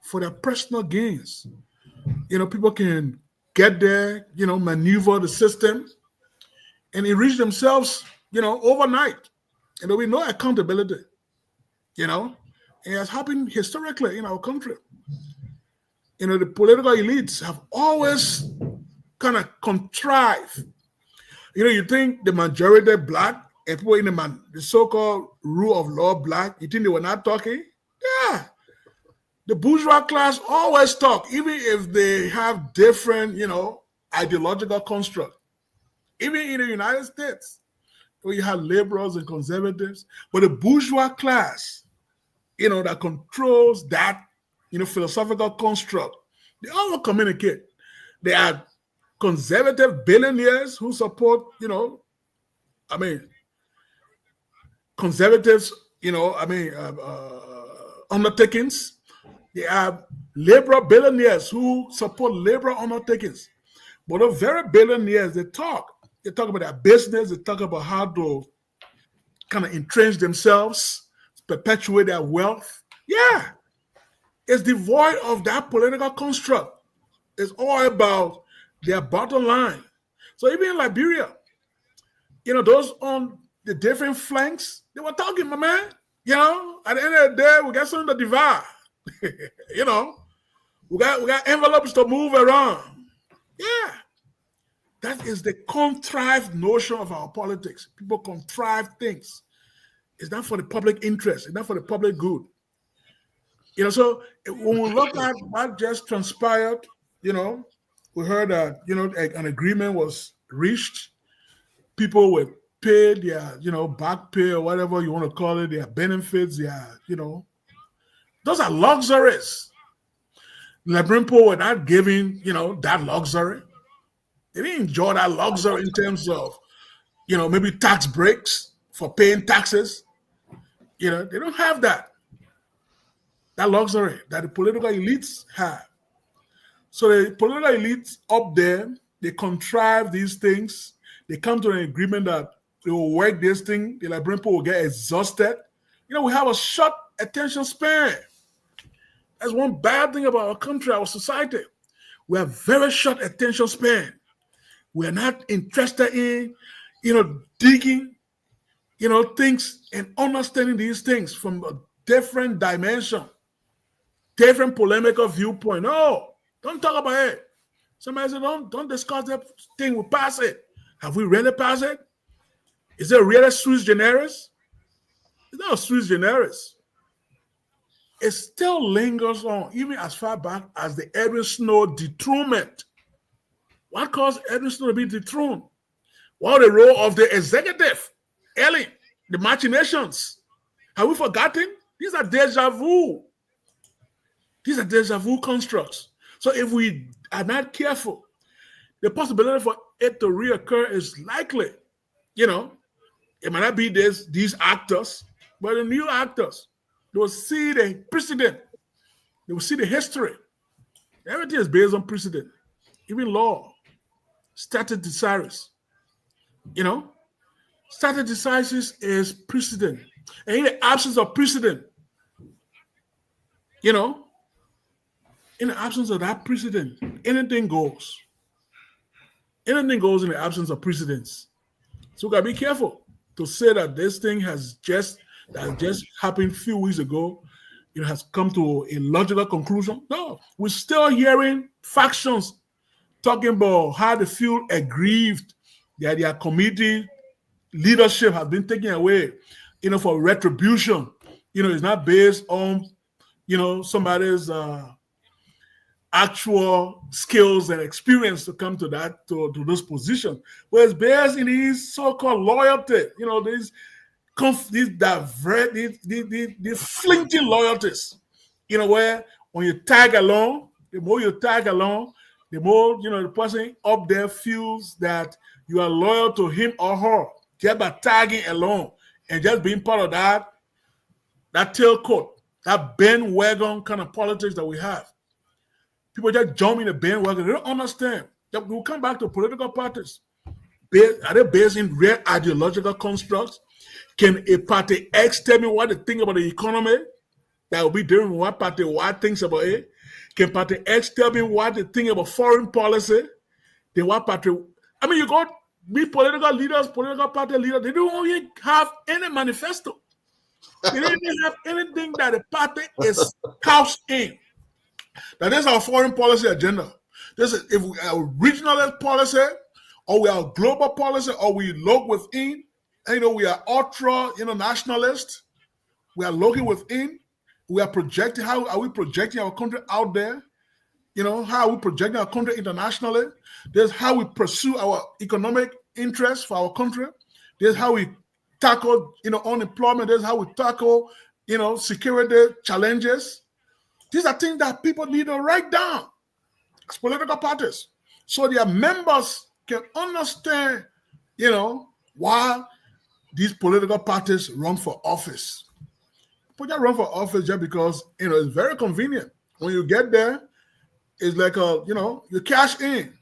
for their personal gains. People can get there, maneuver the system and enrich themselves, overnight. And there'll be no accountability, And it has happened historically in our country. The political elites have always kind of contrived. You think the majority black and people in the so-called rule of law black, you think they were not talking? Yeah. The bourgeois class always talk, even if they have different, ideological construct. Even in the United States, where you have liberals and conservatives, but the bourgeois class, that controls that, philosophical construct, they all communicate. They are conservative billionaires who support, conservatives, undertakings. They are liberal billionaires who support liberal undertakings. But the very billionaires, they talk about their business, they talk about how to kind of entrench themselves, perpetuate their wealth. Yeah, it's devoid of that political construct. It's all about their bottom line. So even in Liberia, those on the different flanks, they were talking, my man. At the end of the day, we got something to divide. we got envelopes to move around. Yeah. That is the contrived notion of our politics. People contrive things. It's not for the public interest. It's not for the public good. So when we look at what just transpired, we heard that, an agreement was reached. People were paid their, back pay or whatever you want to call it, their benefits, those are luxuries. Liberian people were not giving, that luxury. They didn't enjoy that luxury in terms of, maybe tax breaks for paying taxes. They don't have that luxury that the political elites have. So the political elites up there, they contrive these things. They come to an agreement that they will work this thing. The Liberian people will get exhausted. We have a short attention span. That's one bad thing about our country, our society. We have very short attention span. We are not interested in, digging, things and understanding these things from a different dimension, different polemical viewpoint. No, don't talk about it. Somebody said, don't discuss that thing. We pass it. Have we really passed it? Is it really sui generis? It's not a sui generis. It still lingers on, even as far back as the Edwin Snow dethronement. What caused Edwin Snow to be dethroned? What was the role of the executive? Early, the machinations. Have we forgotten? These are deja vu. These are deja vu constructs. So if we are not careful, the possibility for it to reoccur is likely. It might not be these actors, but the new actors. They will see the precedent. They will see the history. Everything is based on precedent. Even law. Status decisis. Status decisis is precedent. And in the absence of precedent, in the absence of that precedent, anything goes. Anything goes in the absence of precedents. So we gotta be careful to say that this thing has just happened a few weeks ago, has come to a logical conclusion. No, we're still hearing factions talking about how they feel aggrieved that their committee leadership has been taken away, for retribution. It's not based on, somebody's actual skills and experience to come to this position, but it's based in these so-called loyalty. These flinty loyalties. Where when you tag along, the more you tag along, the more the person up there feels that you are loyal to him or her just by tagging along and just being part of that tailcoat, that bandwagon kind of politics that we have. People just jump in the bandwagon. They don't understand. We'll come back to political parties. Are they based in real ideological constructs? Can a party X tell me what they think about the economy? That will be different from what party Y thinks about it. Can party X tell me what they think about foreign policy? Then what party? You got meet political leaders, political party leaders. They don't even have any manifesto. They don't even have anything that the party is couched in. That is our foreign policy agenda. This is if we are regionalist policy, or we are global policy, or we look within. And, we are ultra nationalist. We are looking within. We are projecting. How are we projecting our country out there? How are we projecting our country internationally? This is how we pursue our economic interests for our country. This is how we tackle, unemployment. This is how we tackle, security challenges. These are things that people need to write down as political parties, so their members can understand, why these political parties run for office. People just run for office just because, it's very convenient. When you get there, it's like you cash in.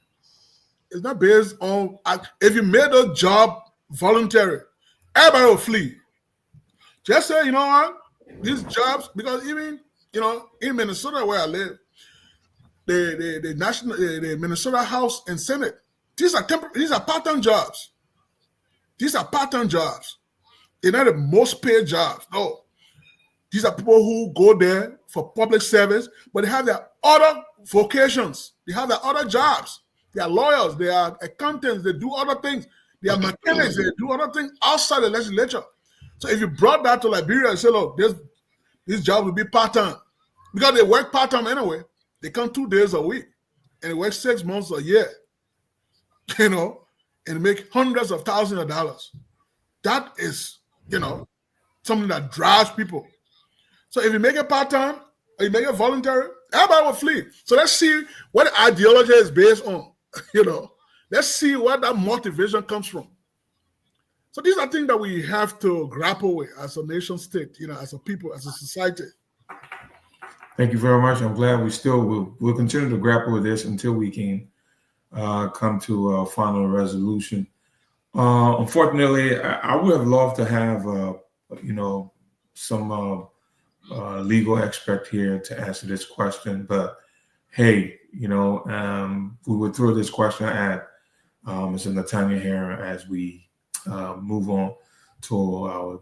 It's not based on, if you made a job voluntary, everybody will flee. Just say, what, these jobs, because even, in Minnesota where I live, the Minnesota House and Senate, these are part-time jobs. These are part-time jobs. They're not the most paid jobs. No. These are people who go there for public service, but they have their other vocations. They have their other jobs. They are lawyers. They are accountants. They do other things. They are mechanics. They do other things outside the legislature. So if you brought that to Liberia and say, look, this job will be part-time. Because they work part-time anyway. They come 2 days a week. And they work 6 months a year. And make hundreds of thousands of dollars. That is, something that drives people. So if you make it part-time, or you make it voluntary, everybody will flee. So let's see what the ideology is based on. Let's see where that motivation comes from. So these are things that we have to grapple with as a nation state, as a people, as a society. Thank you very much. I'm glad we'll continue to grapple with this until we can come to a final resolution. Unfortunately, I would have loved to have, some legal expert here to answer this question, but hey, we would throw this question at Mr. Nathaniel Herron as we move on to our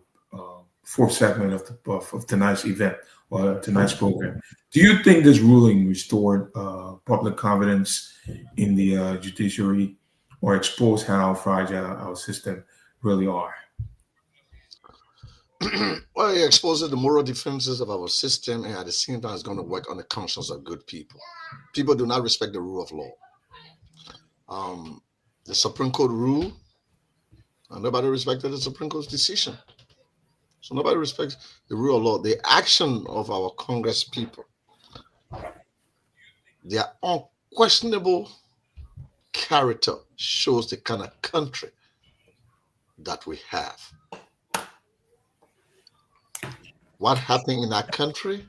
fourth segment of tonight's event or tonight's program. Do you think this ruling restored public confidence in the judiciary or exposed how fragile our system really are? Well, it exposes the moral defenses of our system, and at the same time, it's going to work on the conscience of good people. People do not respect the rule of law. The Supreme Court rule, and nobody respected the Supreme Court's decision. So nobody respects the rule of law. The action of our Congress people, their unquestionable character shows the kind of country that we have. What happened in that country,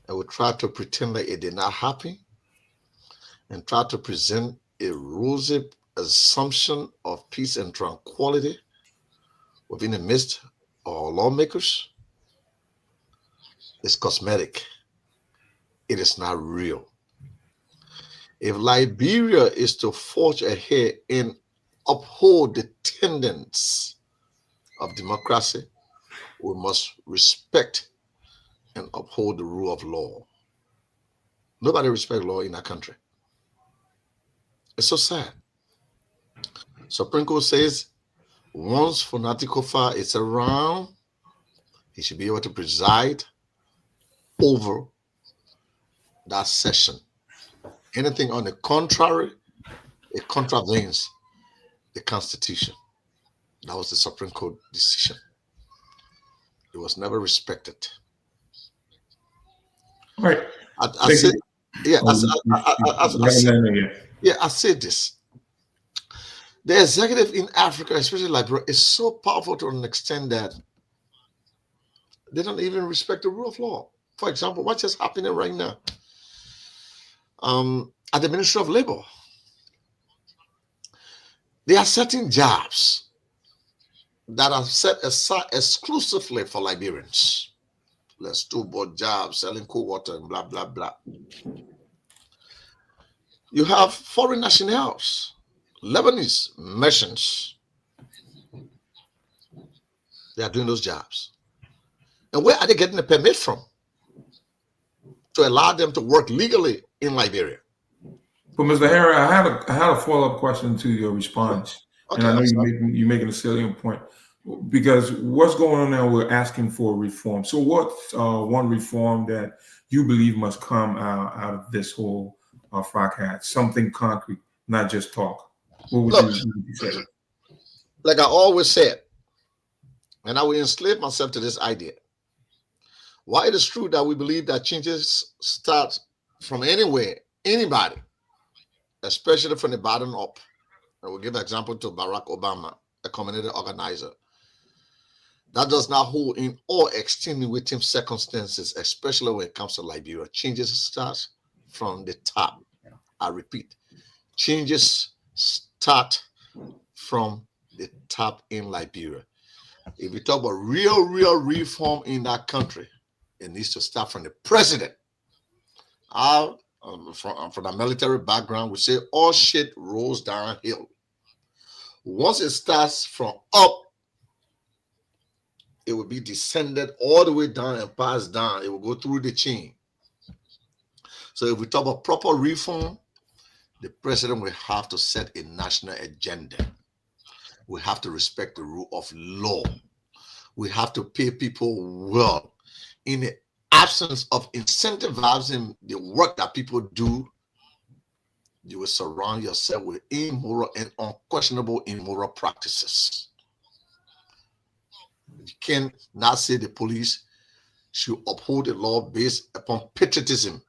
and we try to pretend like it did not happen and try to present a rosy assumption of peace and tranquility within the midst of our lawmakers. It's cosmetic. It is not real. If Liberia is to forge ahead and uphold the tenets of democracy, we must respect and uphold the rule of law. Nobody respects law in our country. It's so sad. Supreme Court says once Fonati Kofa is around, he should be able to preside over that session. Anything on the contrary, it contravenes the Constitution. That was the Supreme Court decision. It was never respected. Right. I said, I said this. The executive in Africa, especially Liberia, is so powerful to an extent that they don't even respect the rule of law. For example, what's just happening right now at the Ministry of Labor? They are setting jobs that are set aside exclusively for Liberians. Let's do both jobs, selling cool water and blah, blah, blah. You have foreign nationals, Lebanese merchants. They are doing those jobs. And where are they getting a permit from to allow them to work legally in Liberia? But Mr. Herron, I had a follow-up question to your response. Okay, and I know you're making a salient point. Because what's going on now, we're asking for reform. So what's one reform that you believe must come out of this whole fracas? Something concrete, not just talk. What would you say? Like I always said, and I will enslave myself to this idea. While it is true that we believe that changes start from anywhere, anybody, especially from the bottom up. I will give an example to Barack Obama, a community organizer. That does not hold in all extenuating circumstances, especially when it comes to Liberia. Changes start from the top. I repeat, changes start from the top in Liberia. If we talk about real reform in that country, it needs to start from the president. I'm from a military background, we say all shit rolls downhill. Once it starts from up, it will be descended all the way down and passed down. It will go through the chain. So if we talk about proper reform, the president will have to set a national agenda. We have to respect the rule of law. We have to pay people well. In the absence of incentivizing the work that people do, you will surround yourself with immoral and unquestionable immoral practices. You cannot say the police should uphold the law based upon patriotism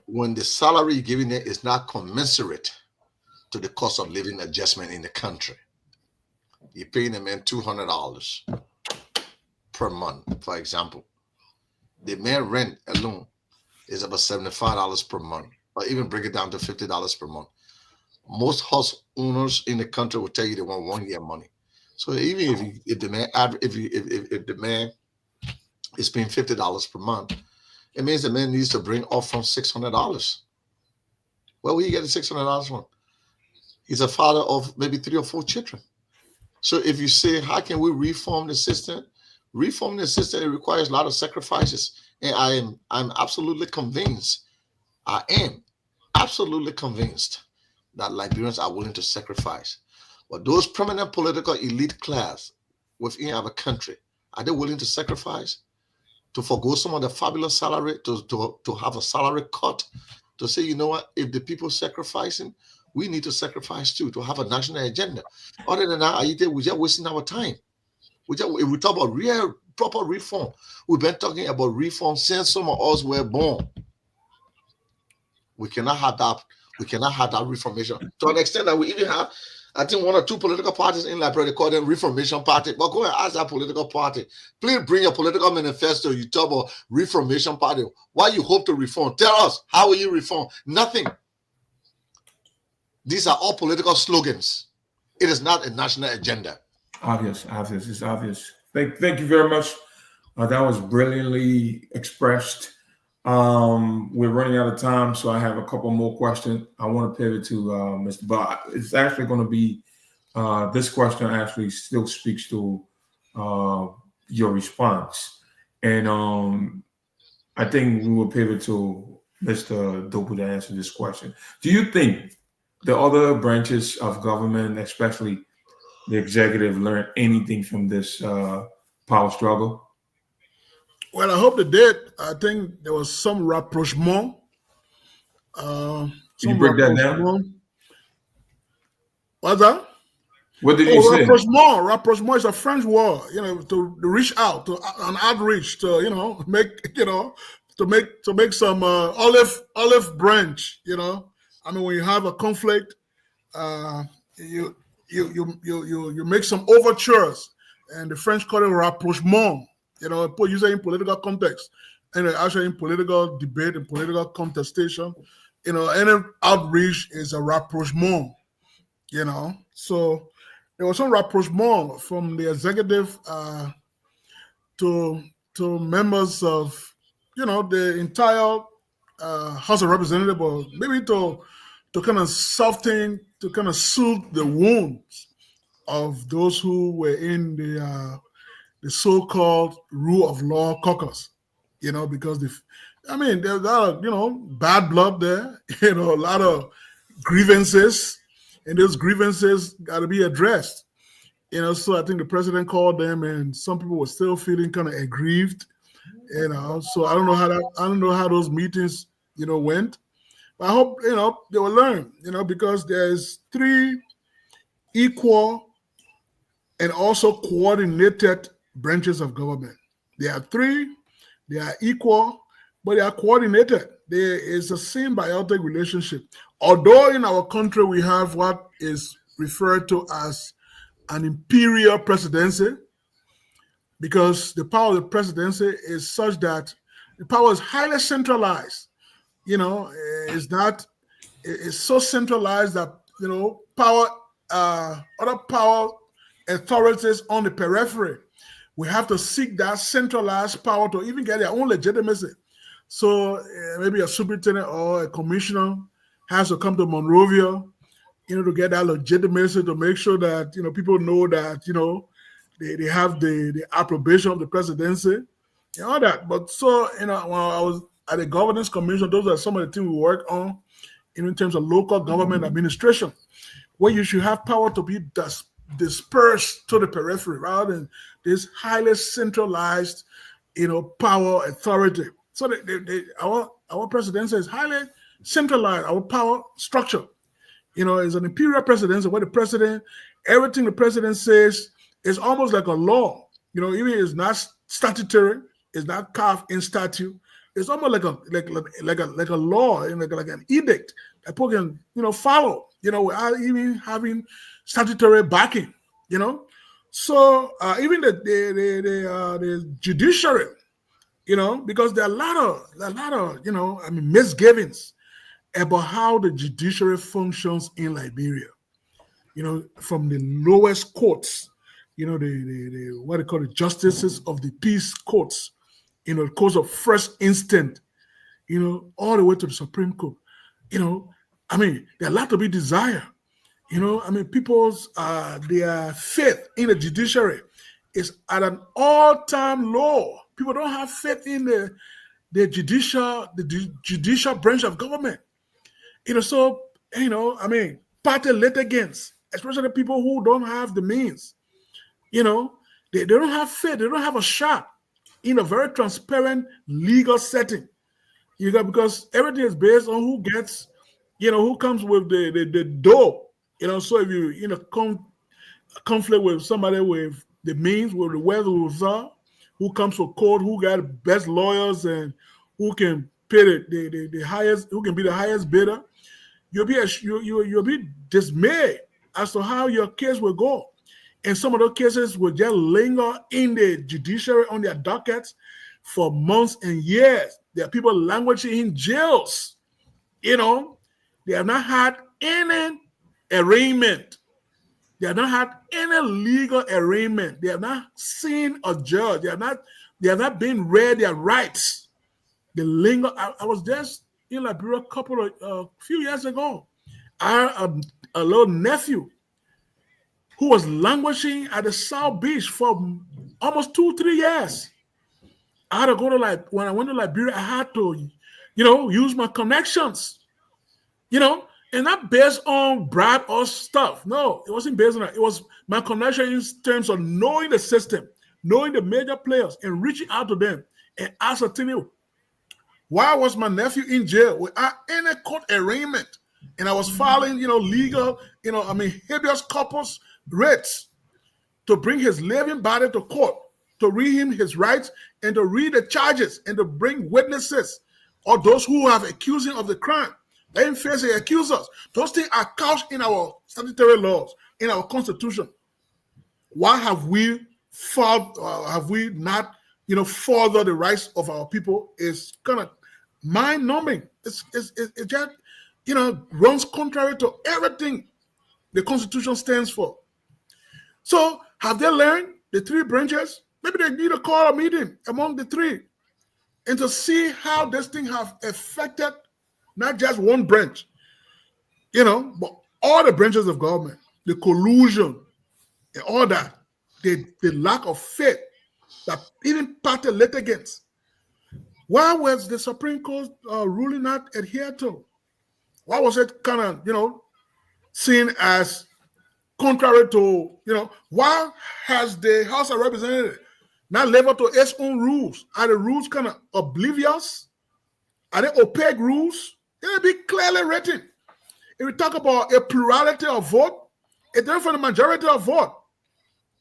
when the salary you're giving them is not commensurate to the cost of living adjustment in the country. You're paying a man $200 per month, for example. The man rent alone is about $75 per month, or even break it down to $50 per month. Most house owners in the country will tell you they want 1 year money. So even if the man is paying $50 per month, it means the man needs to bring off from $600. Where will he get the $600 from? He's a father of maybe 3 or 4 children. So if you say, how can we reform the system? Reforming the system, it requires a lot of sacrifices. And I'm absolutely convinced, I am absolutely convinced that Liberians are willing to sacrifice. But those prominent political elite class within our country, are they willing to sacrifice? To forgo some of the fabulous salary, to have a salary cut, to say, you know what, if the people sacrificing, we need to sacrifice too, to have a national agenda. Other than that, Ayiti, we're just wasting our time. If we talk about real, proper reform, we've been talking about reform since some of us were born. We cannot have that. We cannot have that reformation to an extent that we even have, I think, 1 or 2 political parties in Liberia. They call them Reformation Party. But go and ask that political party. Please bring your political manifesto. You talk about Reformation Party. Why you hope to reform? Tell us, how will you reform? Nothing. These are all political slogans. It is not a national agenda. Obvious. It's obvious. Thank you very much. That was brilliantly expressed. We're running out of time, so I have a couple more questions. I want to pivot to Mr. Bob. It's actually going to be this question actually still speaks to your response, and I think we will pivot to Mr. Duopu to answer this question. Do you think the other branches of government, especially the executive, learned anything from this power struggle? Well, I hope they did. I think there was some rapprochement. Can you break that down? What's that? What did you say? Rapprochement. Rapprochement is a French word, to reach out, to an outreach, to make some olive branch. I mean, when you have a conflict, you make some overtures, and the French call it rapprochement. Usually in political context, and actually in political debate and political contestation, any outreach is a rapprochement. So there was some rapprochement from the executive to members of, the entire House of Representatives, or maybe to kind of soften, to kind of soothe the wounds of those who were in the so-called rule of law caucus, because there's a lot of, bad blood there, a lot of grievances, and those grievances got to be addressed, so I think the president called them, and some people were still feeling kind of aggrieved, so I don't know how those meetings, went, but I hope, they will learn, because there's 3 equal and also coordinated branches of government. There are 3, they are equal, but they are coordinated. There is a symbiotic relationship. Although in our country we have what is referred to as an imperial presidency, because the power of the presidency is such that the power is highly centralized. It's so centralized that, other power authorities on the periphery, we have to seek that centralized power to even get their own legitimacy. So maybe a superintendent or a commissioner has to come to Monrovia, to get that legitimacy, to make sure that, people know that, they have the approbation of the presidency and all that. But so, when I was at the governance commission, those are some of the things we work on, in terms of local government administration, where you should have power to be dispersed to the periphery rather than this highly centralized, power authority. So our presidency is highly centralized. Our power structure, is an imperial presidency where the president, everything the president says is almost like a law. Even it's not statutory, it's not carved in statute. It's almost like a law, like an edict that people can follow. Without even having statutory backing. So even the judiciary, because there are a lot of misgivings about how the judiciary functions in Liberia. From the lowest courts, the what they call the justices of the peace courts, the course of first instant, all the way to the Supreme Court. There are a lot to be desired. People's their faith in the judiciary is at an all-time low. People don't have faith in the judicial branch of government. Party litigants, especially people who don't have the means, they don't have faith. They don't have a shot in a very transparent legal setting. Because everything is based on who gets, who comes with the dough. So if you conflict with somebody with the means, with the wealth, who comes to court, who got the best lawyers, and who can pay the highest, who can be the highest bidder, you'll be dismayed as to how your case will go. And some of those cases will just linger in the judiciary on their dockets for months and years. There are people languishing in jails. They have not had any arraignment. They have not had any legal arraignment. They have not seen a judge. They have not been read their rights. They linger. I was just in Liberia a few years ago. I had a little nephew who was languishing at the South Beach for almost 2-3 years. I had to go to when I went to Liberia, I had to, use my connections, and not based on bribe or stuff. No, it wasn't based on that. It was my connection in terms of knowing the system, knowing the major players, and reaching out to them and ascertaining why was my nephew in jail without any court arraignment, and I was filing, legal, habeas corpus writs to bring his living body to court, to read him his rights, and to read the charges, and to bring witnesses or those who have accused him of the crime. Let him face the accusers. Those things are couched in our statutory laws, in our constitution. Why have we not, furthered the rights of our people? Is kind of mind-numbing. It just, runs contrary to everything the Constitution stands for. So have they learned the three branches? Maybe they need to call a meeting among the three and to see how this thing have affected not just one branch, but all the branches of government, the collusion and all that, the lack of faith that even party litigants. Why was the Supreme Court ruling not adhered to? Why was it kind of, seen as contrary to, why has the House of Representatives not lived up to its own rules? Are the rules kind of oblivious? Are they opaque rules? It'll be clearly written. If we talk about a plurality of vote, it's different from the majority of vote.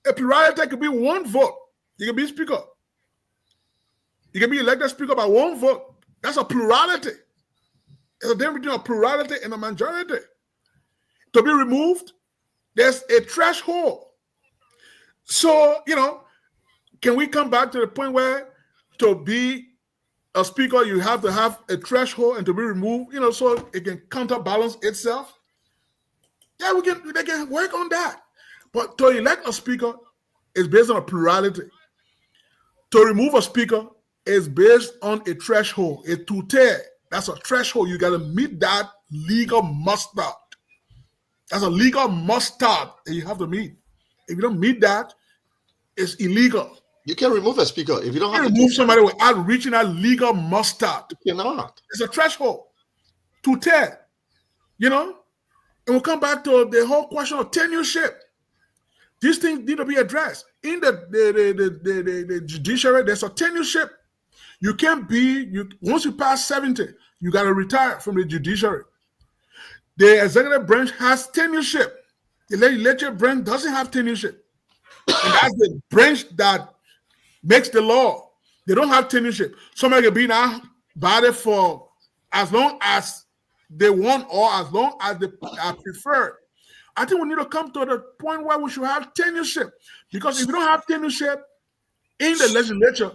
A plurality could be one vote. You can be speaker. You can be elected speaker by one vote. That's a plurality. There's a difference between a plurality and a majority. To be removed, there's a threshold. So, can we come back to the point where to be a speaker, you have to have a threshold, and to be removed, so it can counterbalance itself? Yeah, they can work on that. But to elect a speaker is based on a plurality. To remove a speaker is based on a threshold, a tuteur. That's a threshold. You got to meet that legal mustard. That's a legal mustard that you have to meet. If you don't meet that, it's illegal. You can remove a speaker if you don't have to remove somebody without reaching that legal mustard. You cannot. It's a threshold. Tuteur. And we'll come back to the whole question of tenureship. These things need to be addressed. In the judiciary, there's a tenureship. You can't once you pass 70, you got to retire from the judiciary. The executive branch has tenureship. The legislative branch doesn't have tenureship. And that's the branch that makes the law. They don't have tenureship. Somebody can be in our body for as long as they want or as long as they are preferred. I think we need to come to the point where we should have tenureship. Because if you don't have tenureship in the legislature,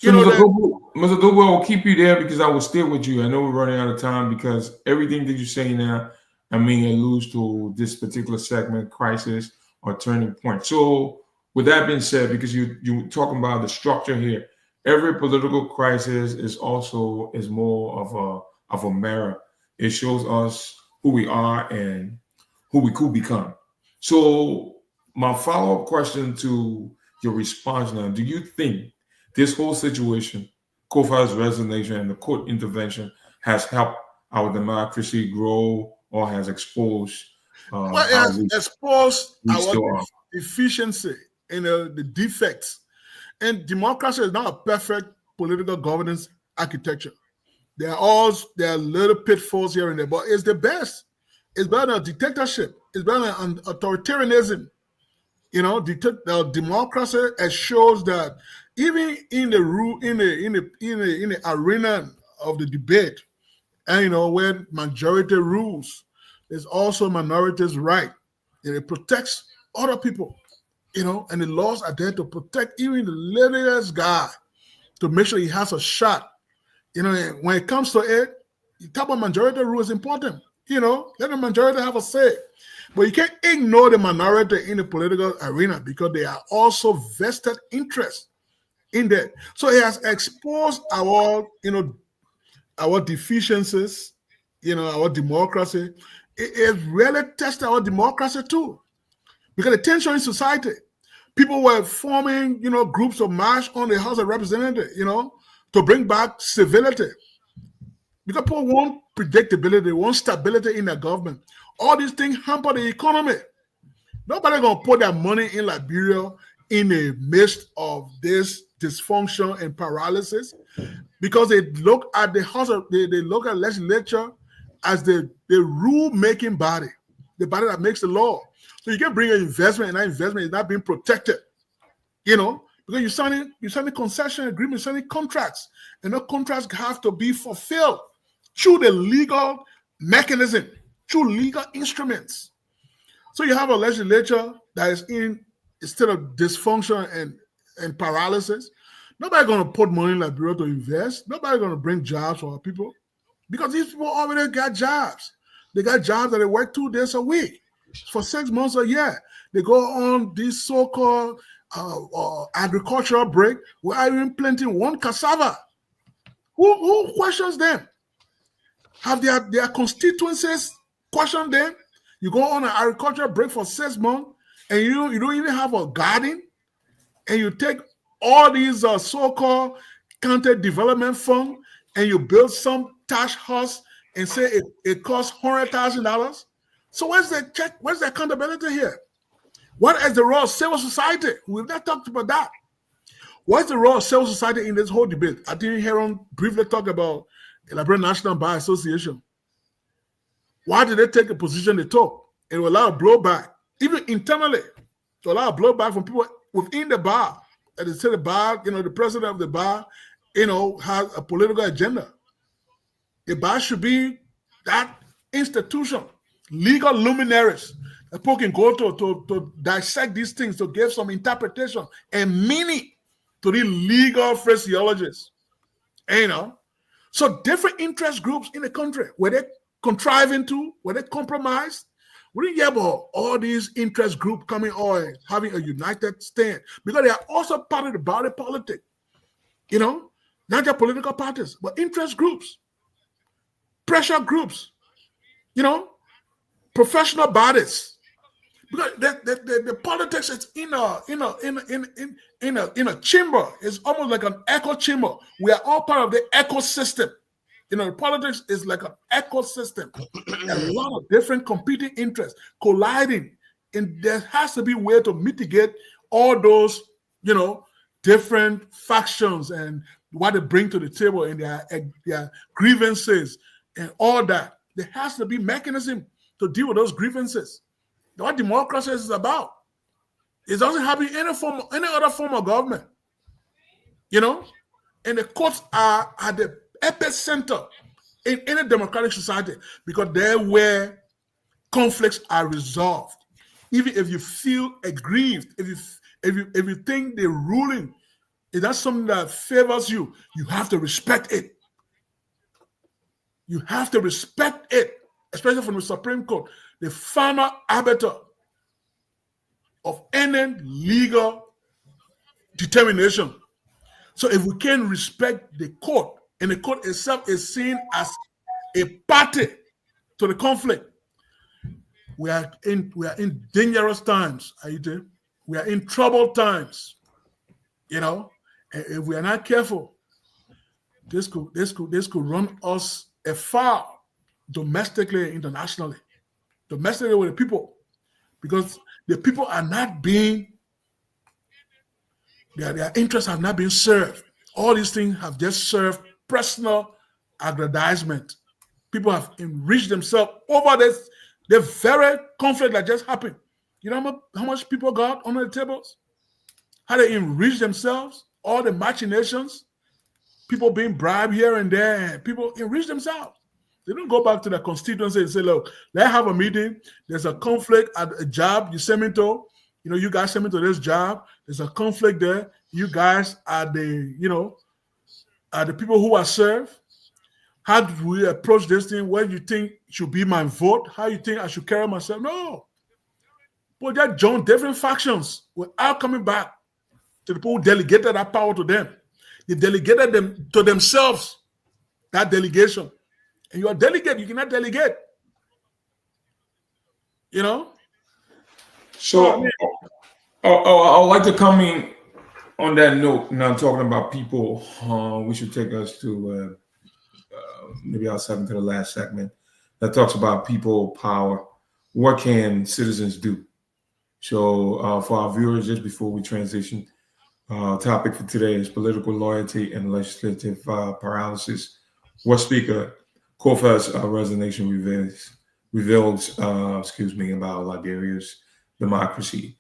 So Mr. Duopu, I will keep you there because I will stay with you. I know we're running out of time because everything that you say now, alludes to this particular segment, crisis or turning point. So with that being said, because you talking about the structure here, every political crisis is more of a mirror. It shows us who we are and who we could become. So my follow-up question to your response now, do you think this whole situation, Kofa's resignation and the court intervention, has helped our democracy grow or has exposed Well, it how has exposed we our still are? deficiency in the defects. And democracy is not a perfect political governance architecture. There are little pitfalls here and there, but it's the best. It's better than dictatorship. It's better than authoritarianism. You know, democracy shows that even in the arena of the debate, and where majority rules, there's also minorities' right. And it protects other people. And the laws are there to protect even the littlest guy, to make sure he has a shot. When it comes to it, the type of majority rule is important. Let the majority have a say. But you can't ignore the minority in the political arena because they are also vested interests in that. So it has exposed our deficiencies, our democracy. It really tested our democracy too. Because the tension in society, people were forming, groups of march on the House of Representatives, to bring back civility. Because people want predictability, want stability in their government. All these things hamper the economy. Nobody gonna put their money in Liberia in the midst of this dysfunction and paralysis, because they look at the House of they look at legislature as the rule-making body, the body that makes the law. So you can bring an investment, and that investment is not being protected, because you're signing concession agreements, signing contracts, and those contracts have to be fulfilled through the legal mechanism, through legal instruments. So you have a legislature that is in a state of dysfunction and paralysis. Nobody's going to put money in Liberia to invest. Nobody's going to bring jobs for our people, because these people already got jobs. They got jobs that they work 2 days a week for 6 months a year. They go on this so-called agricultural break without even planting one cassava. Who questions them? Have their constituencies questioned them? You go on an agricultural break for 6 months and you don't even have a garden, and you take all these so-called county development fund and you build some thatch house and say it costs $100,000. So where's the accountability here? What is the role of civil society? We've not talked about that. What's the role of civil society in this whole debate? I think Herron briefly talked about the Liberian National Bar Association. Why did they take a position they took? It will allow blowback, even internally, to allow blowback from people within the bar. And they say the bar, the president of the bar, has a political agenda. The bar should be that institution, legal luminaries. People can go to dissect these things, to give some interpretation and meaning to the legal phraseologies. So different interest groups in the country, were they contriving to, were they compromised? We didn't hear about all these interest groups coming on, having a united stand, because they are also part of the body politic. Not just political parties, but interest groups, pressure groups, professional bodies. Because the politics is in a chamber. It's almost like an echo chamber. We are all part of the ecosystem. Politics is like an ecosystem. A lot of different competing interests colliding, and there has to be a way to mitigate all those, different factions and what they bring to the table and their grievances and all that. There has to be mechanism to deal with those grievances. What democracy is about. It doesn't happen in any other form of government. And the courts are at the epicenter in any democratic society, because they're where conflicts are resolved. Even if you feel aggrieved, if you think the ruling is not something that favors you, you have to respect it. You have to respect it, especially from the Supreme Court, the final arbiter. of any legal determination. So if we can respect the court, and the court itself is seen as a party to the conflict, we are in dangerous times, Ayiti. We are in troubled times. And if we are not careful, this could run us afar domestically and internationally. Domestically with the people, because the people are not being, their interests have not been served. All these things have just served personal aggrandizement. People have enriched themselves over the very conflict that just happened. You know how much people got on the tables? How they enrich themselves, all the machinations, people being bribed here and there, people enrich themselves. They don't go back to the constituency and say, look, let's have a meeting. There's a conflict at a job you send me to. You guys send me to this job. There's a conflict there. You guys are the people who are served. How do we approach this thing? What do you think should be my vote? How do you think I should carry myself? No. But they joined different factions without coming back to the people who delegated that power to them. They delegated them to themselves, that delegation. And you are delegate, you cannot delegate. So I'd like to come in on that note. Now talking about people, we should take us to maybe I'll step into the last segment that talks about people power. What can citizens do? So for our viewers, just before we transition, topic for today is political loyalty and legislative paralysis. What Speaker Kofa's resignation reveals about Liberia's democracy.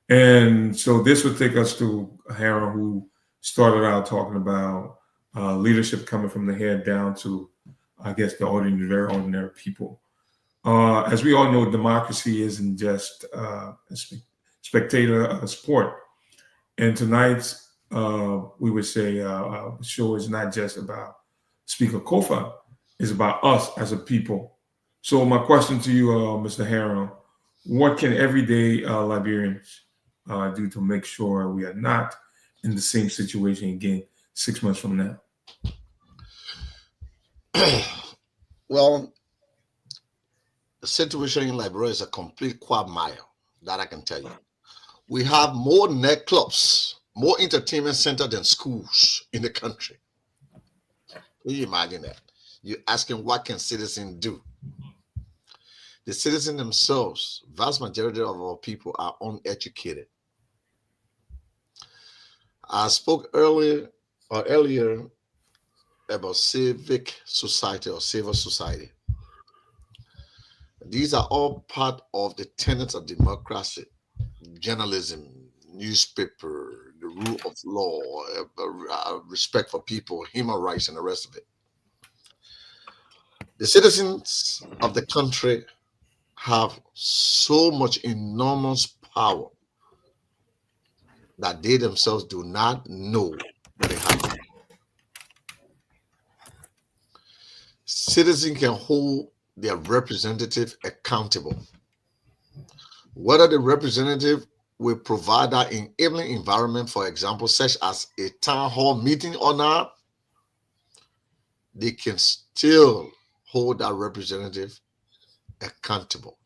And so this would take us to Herron, who started out talking about leadership coming from the head down to, I guess, the very ordinary people. As we all know, democracy isn't just a spectator sport. And tonight's, we would say, show is not just about Speaker Kofa, it's about us as a people. So my question to you, Mr. Herron, what can everyday Liberians do to make sure we are not in the same situation again 6 months from now? Well, the situation in Liberia is a complete quagmire, that I can tell you. We have more nightclubs, more entertainment centers than schools in the country. Can you imagine that? You're asking what can citizens do? The citizens themselves, vast majority of our people are uneducated. I spoke earlier about civic society or civil society. These are all part of the tenets of democracy, journalism, newspaper, the rule of law, respect for people, human rights, and the rest of it. The citizens of the country have so much enormous power that they themselves do not know what they have. Citizens can hold their representative accountable. Whether the representative will provide that enabling environment, for example, such as a town hall meeting or not, they can still hold that representative accountable.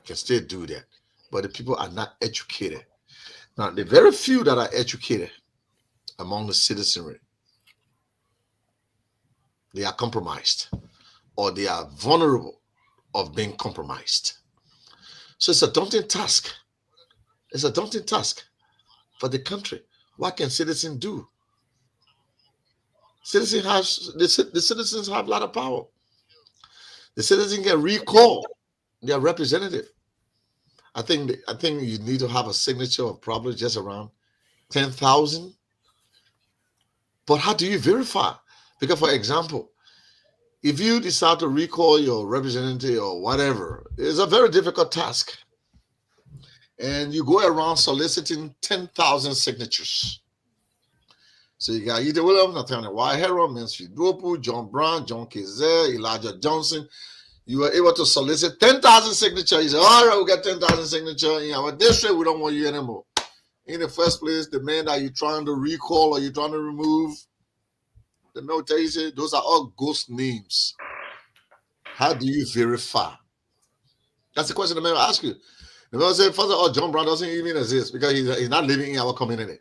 Can still do that. But the people are not educated. Now, the very few that are educated among the citizenry, they are compromised or they are vulnerable of being compromised. So it's a daunting task. It's a daunting task for the country. What can citizens do? The citizens have a lot of power. The citizens can recall their representative. I think you need to have a signature of probably just around 10,000. But how do you verify? Because, for example, if you decide to recall your representative or whatever, it's a very difficult task. And you go around soliciting 10,000 signatures. So you got Ayiti, Nathaniel, Herron, Mansfield, Duopu, John Brown, John Kizé, Elijah Johnson. You were able to solicit 10,000 signatures. You said, all right, we got 10,000 signatures in our district. We don't want you anymore. In the first place, the man that you're trying to recall or you're trying to remove, the mail tells you those are all ghost names. How do you verify? That's the question the man will ask you. The man will say, first of all, John Brown doesn't even exist because he's not living in our community.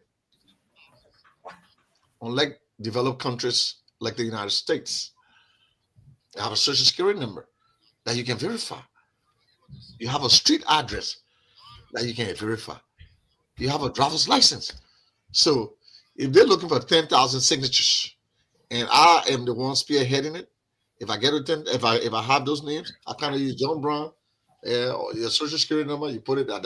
Unlike developed countries like the United States, they have a social security number that you can verify. You have a street address that you can verify. You have a driver's license. So if they're looking for 10,000 signatures and I am the one spearheading it, if I get if I have those names, I kind of use John Brown, your social security number, you put it your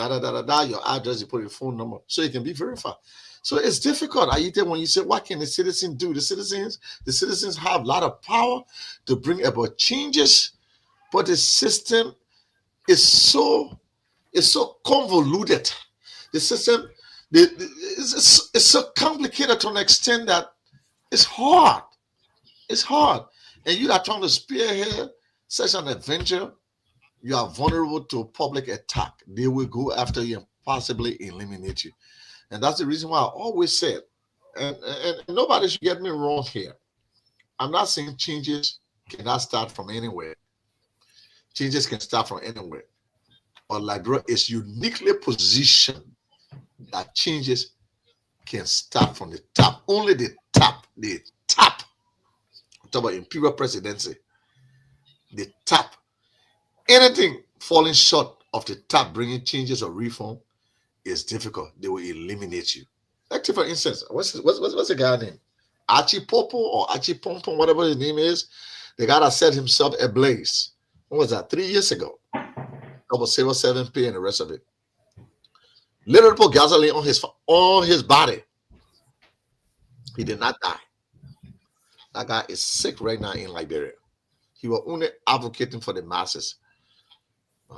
address, you put your phone number, so it can be verified. So it's difficult. Ayiti, when you say, what can the citizens do? The citizens have a lot of power to bring about changes, but the system is so convoluted. The system it's so complicated to an extent that it's hard. It's hard. And you are trying to spearhead such an adventure, you are vulnerable to public attack. They will go after you and possibly eliminate you. And that's the reason why I always said, and nobody should get me wrong here. I'm not saying changes cannot start from anywhere. Changes can start from anywhere. But Liberia is uniquely positioned that changes can start from the top. Only the top. I'm talking about imperial presidency. The top. Anything falling short of the top, bringing changes or reform, is difficult. They will eliminate you. Like, for instance, what's the guy name? Archie Popo or Archie Pompom, whatever his name is. The guy that set himself ablaze. What was that? 3 years ago. Double 7P and the rest of it. Literally put gasoline on his body. He did not die. That guy is sick right now in Liberia. He was only advocating for the masses.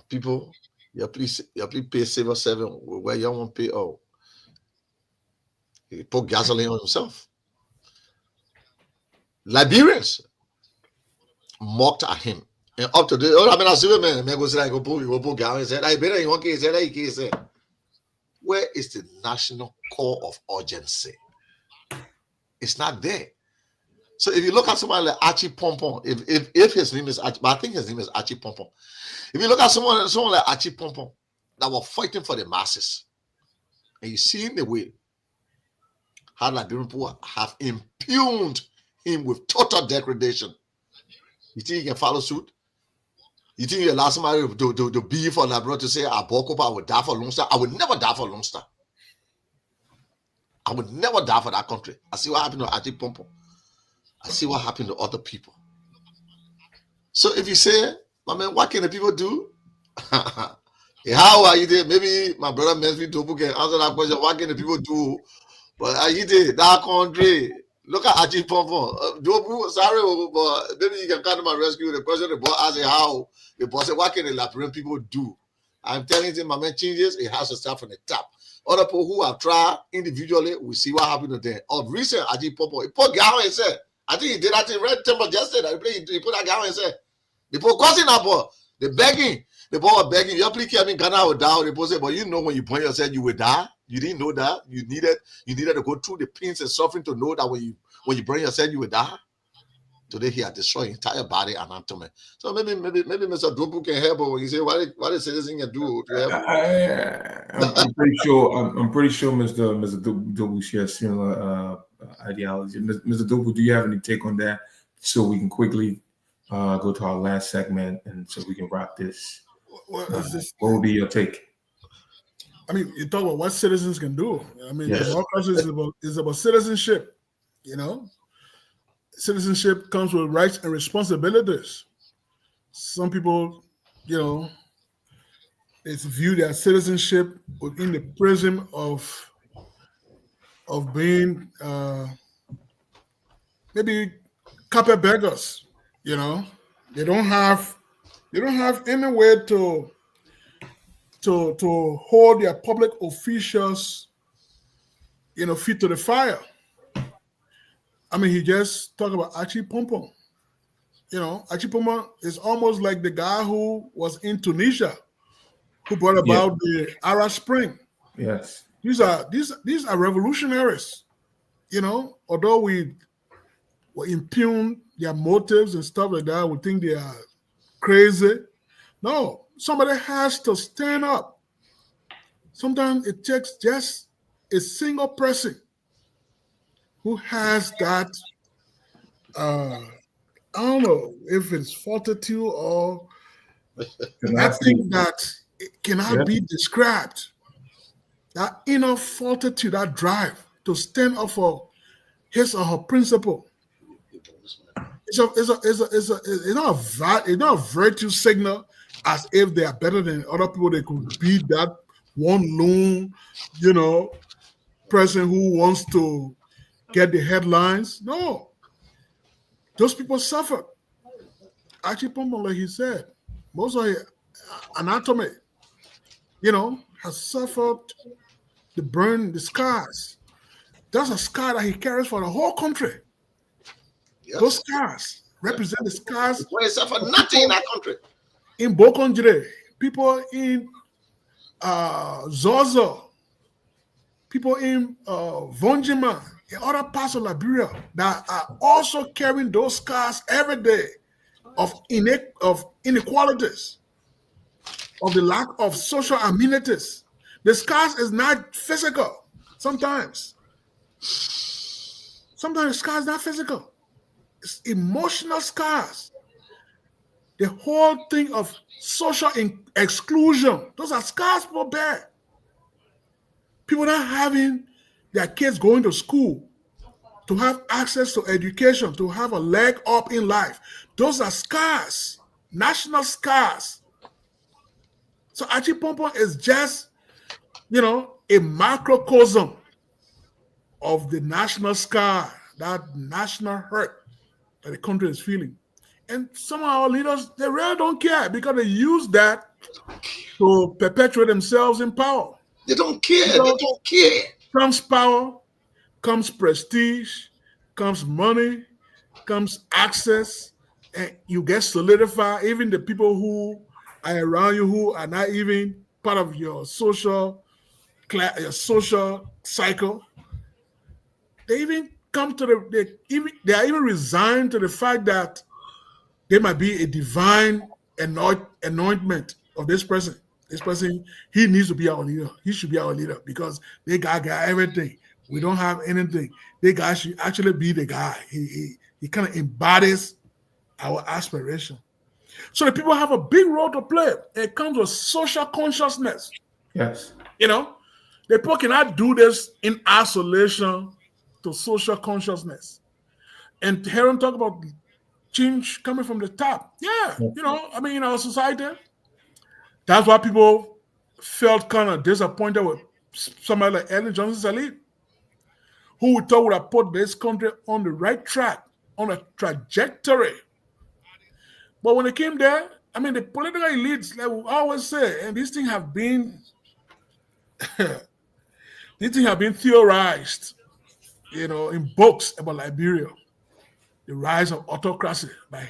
People, you please pay Silver 7 where you won't pay all. He put gasoline on himself. Liberians mocked at him. And up to the I see man goes like go put gas. He said, I better you want to say, where is the national call of urgency? It's not there. So if you look at somebody like Archie Pompom, if his name is Archie, but I think his name is Archie Pompom. If you look at someone like Archie Pompom that were fighting for the masses, and you see in the way how Liberian people have impugned him with total degradation. You think you can follow suit? You think you allow somebody to be for Liberia to say, I would die for Lone Star? I would never die for Lone Star. I would never die for that country. I see what happened to Archie Pompom. I see what happened to other people. So if you say, my man, what can the people do? How are you there? Maybe my brother Mansfield Duopu can answer that question. What can the people do? But are you there? That country. Look at Archie Pompom. Duopu, sorry, but maybe you can come to my rescue. The question the boss asked how. The boss said, what can the Liberian people do? I'm telling you, my man, changes. It has to start from the top. Other people who have tried individually, we see what happened to them. Of recent, Archie Pompom, he put Gowan and said, I think he did that in Red Temple yesterday. He put that Gowan and said, the people causing that boy, they begging. The boy was begging. You please came in Ghana would die. The boy said, but you know when you point yourself, you would die. You didn't know that. You needed to go through the pains and suffering to know that when you burn yourself, you would die. Today he had destroyed entire body anatomy. So maybe Mr. Duopu can help, but when you say what the citizen can do to help. I'm pretty sure Mr. Duopu shares similar ideology. Mr. Duopu, do you have any take on that? So we can quickly go to our last segment, and so we can wrap this. What would be your take? I mean, you talk about what citizens can do. I mean, yes. Our country is about citizenship. You know, citizenship comes with rights and responsibilities. Some people, it's viewed as citizenship within the prism of being maybe carpet beggars. They don't have anywhere to hold their public officials, feet to the fire. I mean, he just talked about Archie Pompom. Achipoma is almost like the guy who was in Tunisia, who brought about the Arab Spring. Yes. These are revolutionaries. Although we impugn their motives and stuff like that, we think they are crazy. No, somebody has to stand up. Sometimes it takes just a single person who has that, I don't know if it's fortitude or that thing that it cannot be described. That inner fortitude, that drive to stand up for his or her principle. It's not a virtue signal as if they are better than other people. They could be that one lone, person who wants to get the headlines. No. Those people suffer. Achipoma, like he said, most of his anatomy, has suffered the burn, the scars. That's a scar that he carries for the whole country. Yes. Those scars represent the scars. He suffered nothing in that country. In Bokonjire, people in Zozo, people in Vonjima, in other parts of Liberia that are also carrying those scars every day of inequalities, of the lack of social amenities. The scars is not physical. Sometimes the scars not physical. It's emotional scars. The whole thing of social exclusion. Those are scars people bear. People not having their kids going to school, to have access to education, to have a leg up in life. Those are scars, national scars. So Achipompo is just, a macrocosm of the national scar, that national hurt that the country is feeling. And some of our leaders, they really don't care because they use that to perpetuate themselves in power. They don't care. They don't care. Comes power, comes prestige, comes money, comes access, and you get solidified. Even the people who are around you who are not even part of your social cycle, they even come to they are even resigned to the fact that there might be a divine anointment of this person. This person, he needs to be our leader. He should be our leader because they got everything. We don't have anything. They guy should actually be the guy. He kind of embodies our aspiration. So the people have a big role to play. It comes with social consciousness. Yes. The people cannot do this in isolation to social consciousness. And Herron talk about change coming from the top. Yeah, in our society, that's why people felt kind of disappointed with somebody like Ellen Johnson Sirleaf, who we thought would have put this country on the right track, on a trajectory. But when it came there, the political elites, like we always say, and these things have been theorized, in books about Liberia. The rise of autocracy by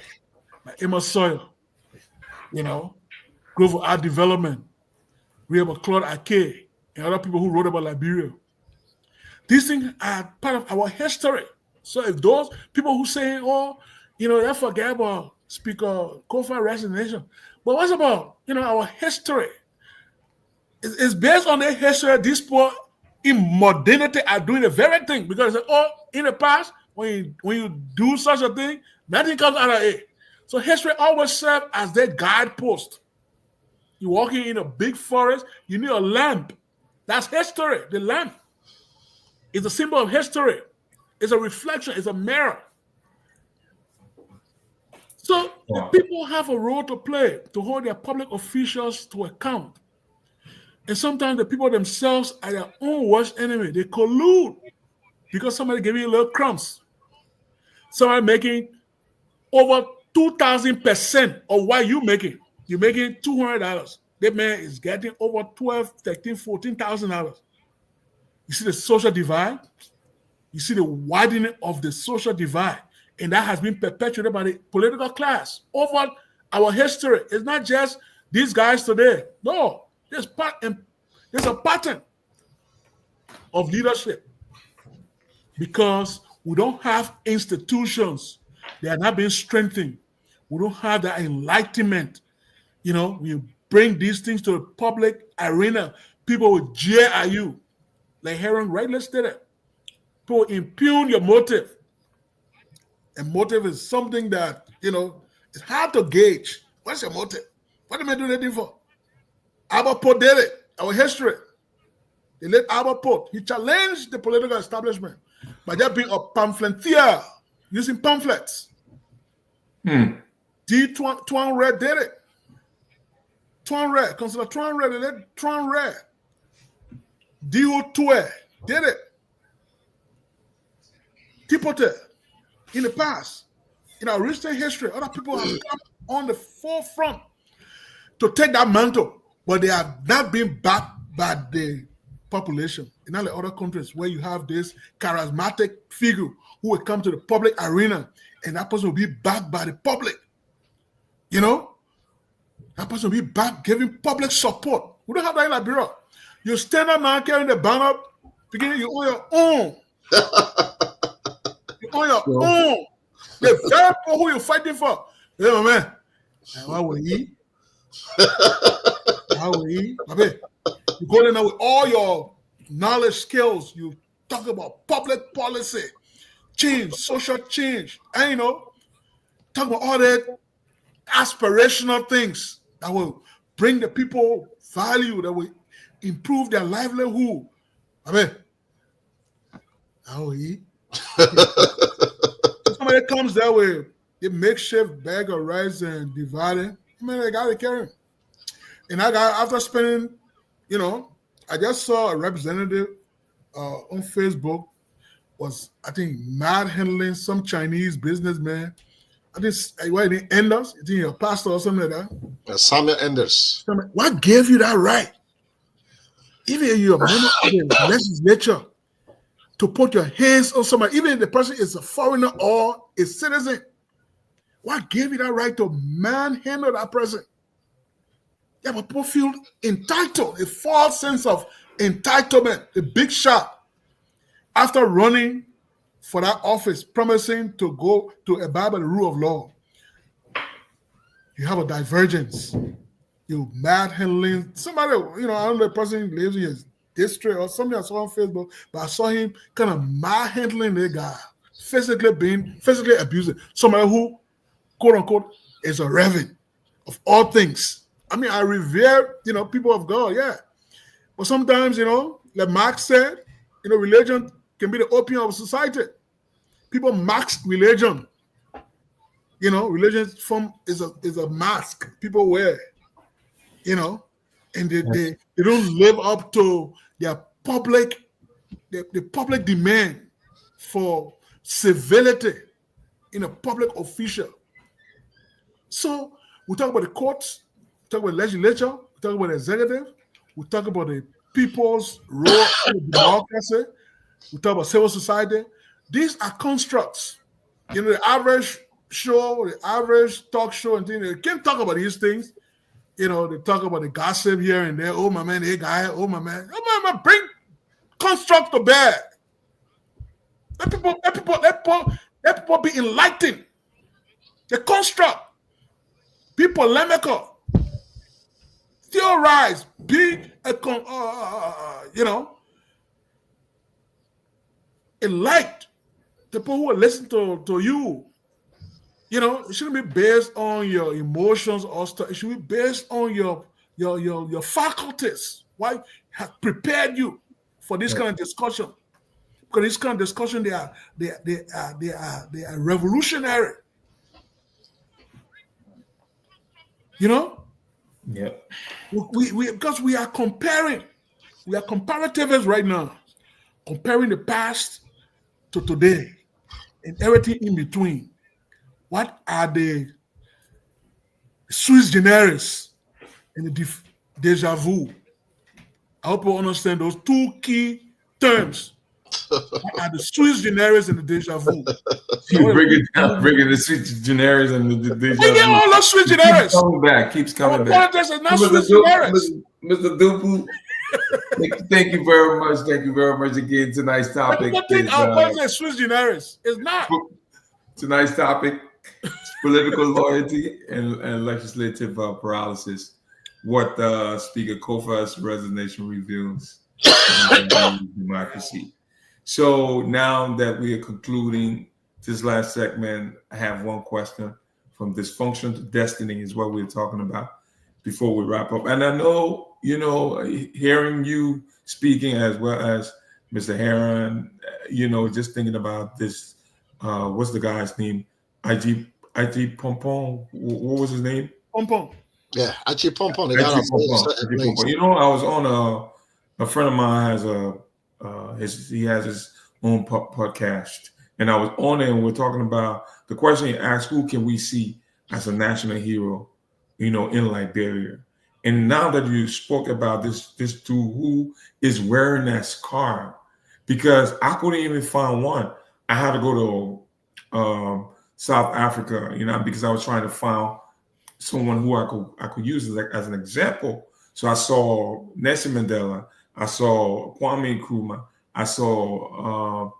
Emma Sawyer, Growth of Art Development, read about Claude Ake, and other people who wrote about Liberia. These things are part of our history. So if those people who say, they forget about Speaker Kofa resignation, but what's about, our history? It's based on the history. These people in modernity are doing the very thing because, in the past, when you do such a thing, nothing comes out of it. So history always serves as their guidepost. You're walking in a big forest, you need a lamp. That's history. The lamp is a symbol of history. It's a reflection. It's a mirror. So the people have a role to play to hold their public officials to account. And sometimes the people themselves are their own worst enemy. They collude because somebody gave you a little crumbs. Somebody making over 2,000% of what you're making. You're making $200. That man is getting over $12,000, $13,000, $14,000. You see the social divide? You see the widening of the social divide And that has been perpetuated by the political class over our history. It's not just these guys today. No, there's a pattern of leadership because we don't have institutions. They are not being strengthened. We don't have that enlightenment. We bring these things to the public arena. People will jeer at you. Like Herron rightly stated. People impugn your motive. And motive is something that, it's hard to gauge. What's your motive? What am I doing anything for? Albert Pope did it. Our history. The late Albert Pope. He challenged the political establishment by just being a pamphleteer, using pamphlets. Tuan Red did it. Tuan Red, Councillor Tuan Red, the late Tuan Red. Duopu did it. Tipote. In the past, in our recent history, other people have come on the forefront to take that mantle, but they have not been backed by the population. In all the other countries where you have this charismatic figure who will come to the public arena and that person will be backed by the public. That person will be backed, giving public support. We don't have that in Liberia. You stand up now carrying the banner, beginning you own your own. On your own. The very people who you're fighting for. Hey, my man. How will he? How will he? You go in there with all your knowledge, skills. You talk about public policy, change, social change. And, talk about all that aspirational things that will bring the people value, that will improve their livelihood. How will he? Somebody comes there with a makeshift bag of rice and divide it. They got to carry him. And after spending, I just saw a representative on Facebook was, I think, mad handling some Chinese businessman. I think, Enders? I think a pastor or something like that. Samuel Enders. What gave you that right? Even if you're a member of the legislature, to put your hands on somebody, even if the person is a foreigner or a citizen, what gave you that right to manhandle that person? Yeah, but people feel entitled, a false sense of entitlement, a big shot. After running for that office, promising to go to abide by the rule of law, you have a divergence. You mad handling somebody, I don't know the person lives in his district or something I saw on Facebook, but I saw him kind of mad handling the guy, physically abusing somebody who, quote unquote, is a reverend of all things. I revere, people of God, yeah. But sometimes, like Marx said, religion can be the opium of society. People mask religion. Religion is a mask people wear, and they don't live up to their public, the public demand for civility in a public official. So we talk about the courts, we talk about the legislature, we talk about the executive, we talk about the people's role in democracy, we talk about civil society. These are constructs. The average show, the average talk show and things, they can't talk about these things. They talk about the gossip here and there. Oh, my man, hey, guy. Oh, my man. Oh, my man, bring construct to bear. Let people be enlightened. The construct. Be polemical. Theorize. Be enlightened. The people who are listening to you. It shouldn't be based on your emotions or stuff. It should be based on your faculties. Why have prepared you for this kind of discussion? Because this kind of discussion, they are revolutionary. Yeah. Because we are comparing. We are comparativists right now, comparing the past to today and everything in between. What are the sui generis and the deja vu? I hope you understand those two key terms The Swiss generis and the deja vu. You bringing the Swiss generis and the deja vu. We get all those Swiss generis. Keeps coming back. Mr. Duopu, thank you very much. Thank you very much again. Tonight's topic is Swiss generis. It's not. Tonight's topic is political loyalty and legislative paralysis. What Speaker Kofa's resignation reveals in democracy. So now that we are concluding this last segment, I have one question. From dysfunction to destiny is what we're talking about before we wrap up. And I know, hearing you speaking as well as Mr. Herron, just thinking about this, what's the guy's name? Ayiti Pompon. What was his name? Pompon. Yeah, Ayiti Pompon. I was on a friend of mine has he has his own podcast, and I was on it, and we're talking about the question he asked: who can we see as a national hero, in Liberia? And now that you spoke about this dude who is wearing that scarf, because I couldn't even find one. I had to go to South Africa, because I was trying to find someone who I could use as an example. So I saw Nelson Mandela, I saw Kwame Nkrumah, I saw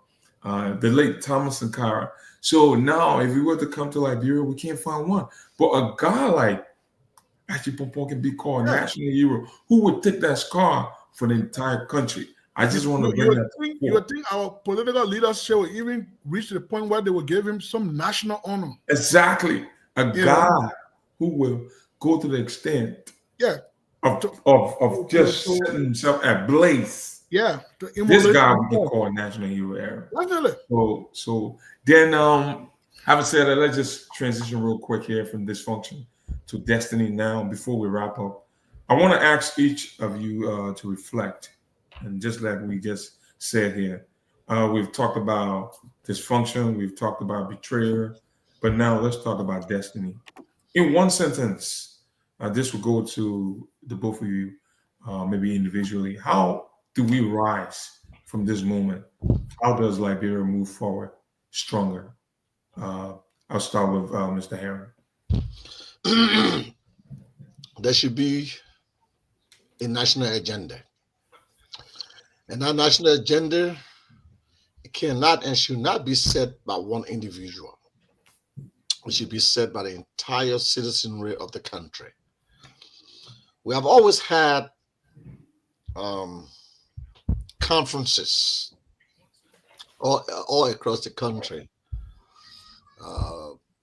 the late Thomas Sankara. So now, if we were to come to Liberia, we can't find one. But a guy like Ayiti Pompon can be called a national hero. Who would take that scar for the entire country? I just want to bring that. You would think our political leadership would even reach to the point where they would give him some national honor. Exactly. A guy who will go to the extent of just setting himself ablaze. Yeah. This guy would be called national hero era. Definitely. So then, having said that, let's just transition real quick here from dysfunction to destiny now before we wrap up. I want to ask each of you to reflect. And just like we just said here, we've talked about dysfunction, we've talked about betrayal, but now let's talk about destiny. In one sentence, this will go to the both of you, maybe individually. How do we rise from this moment? How does Liberia move forward stronger? I'll start with Mr. Herron. There should be a national agenda. And that national agenda cannot and should not be set by one individual. It should be set by the entire citizenry of the country. We have always had conferences all across the country.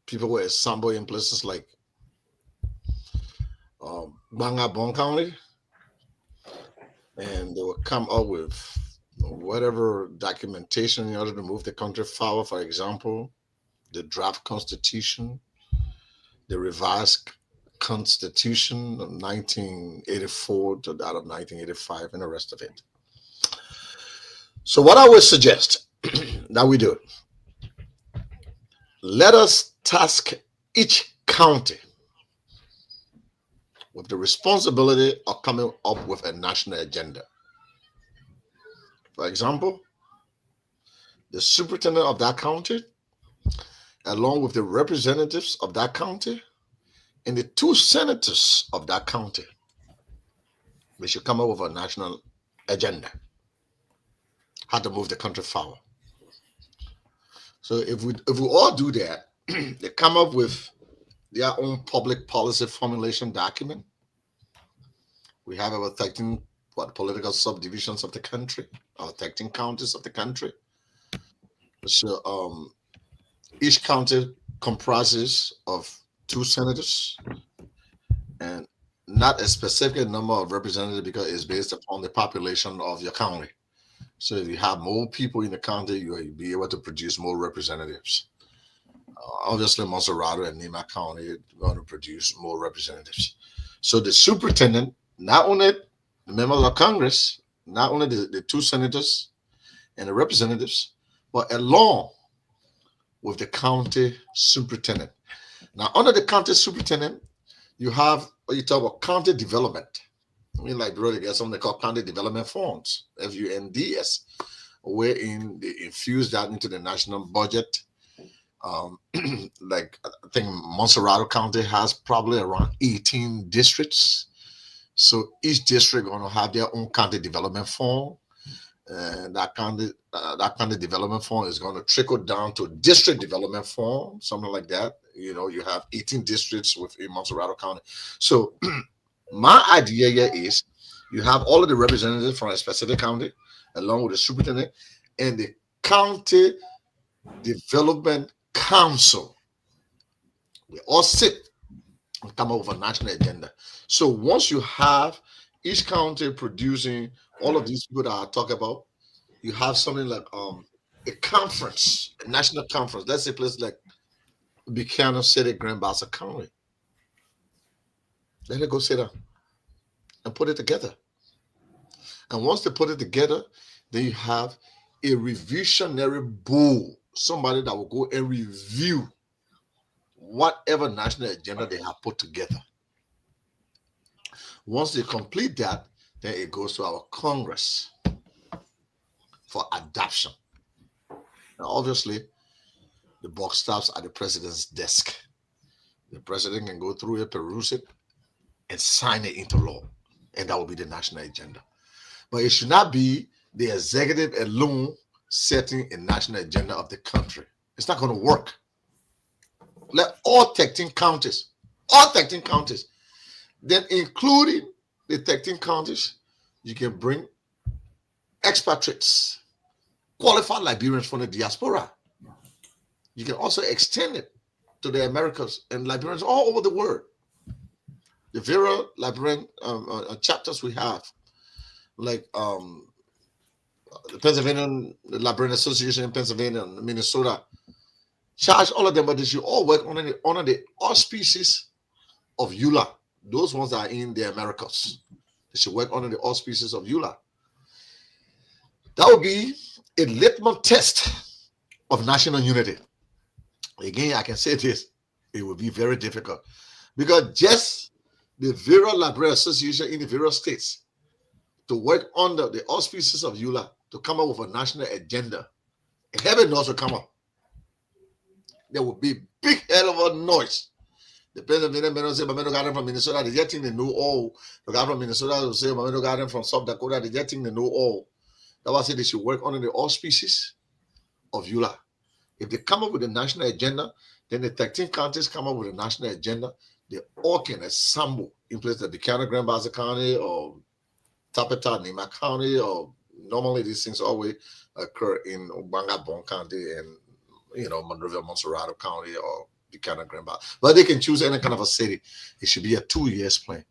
People were assembled in places like Bangabon County, and they would come up with whatever documentation in order to move the country forward. For example, the draft constitution, the revised constitution of 1984 to that of 1985, and the rest of it. So what I would suggest that we do, let us task each county with the responsibility of coming up with a national agenda. For example, the superintendent of that county, along with the representatives of that county, and the 2 senators of that county, we should come up with a national agenda, how to move the country forward. So if we all do that, they come up with their own public policy formulation document. We have about 13 political subdivisions of the country, or 13 counties of the country. So each county comprises of 2 senators and not a specific number of representatives, because it's based upon the population of your county. So if you have more people in the county, you'll be able to produce more representatives. Obviously, Monserrato and Nima County are going to produce more representatives. So the superintendent, not only the members of Congress, not only the 2 senators and the representatives, but along with the county superintendent. Now, under the county superintendent, you have what you talk about county development. I mean, like really, there's something called county development funds, FUNDS, wherein they infuse that into the national budget. Like I think Montserrat County has probably around 18 districts. So each district going to have their own county development fund. And that county development fund is going to trickle down to district development fund, something like that. You have 18 districts within Montserrat County. So my idea here is you have all of the representatives from a specific county, along with the superintendent and the county development council. We all sit and come up with a national agenda. So once you have each county producing all of these people that I talk about, you have something like a conference, a national conference. Let's say places like Buchanan City, Grand Bassa County. Let it go sit down and put it together. And once they put it together, then you have a revisionary board, somebody that will go and review whatever national agenda they have put together. Once they complete that, then it goes to our Congress for adoption. Now, obviously, the buck stops at the president's desk. The president can go through it, peruse it, and sign it into law. And that will be the national agenda. But it should not be the executive alone setting a national agenda of the country. It's not going to work. Let all 13 counties, then including the 13 counties, you can bring expatriates, qualified Liberians from the diaspora. You can also extend it to the Americas and Liberians all over the world. The various Liberian chapters we have, like the the Liberian Association in Pennsylvania and Minnesota, charge all of them, but they should all work under the auspices of ULA. Those ones that are in the Americas, they should work under the auspices of ULA. That would be a litmus test of national unity. Again, I can say this, it will be very difficult because just the various Liberian Association in the various states to work under the auspices of ULA to come up with a national agenda, heaven knows will come up. There will be big hell of a noise. The president may say, "Mameno got them from Minnesota." They just think they know all. The guy from Minnesota will say, "Mameno got them from South Dakota." They just think they know all. That's why I say they should work under the auspices of ULA. If they come up with a national agenda, then the 13 counties come up with a national agenda. They all can assemble in place that Buchanan, Grand Bassa County, or Tapeta, Nima County, or normally these things always occur in Obanga County and Monrovia, Montserrat County, or Buchanan, Grand Bassa. But they can choose any kind of a city. It should be a 2-year plan.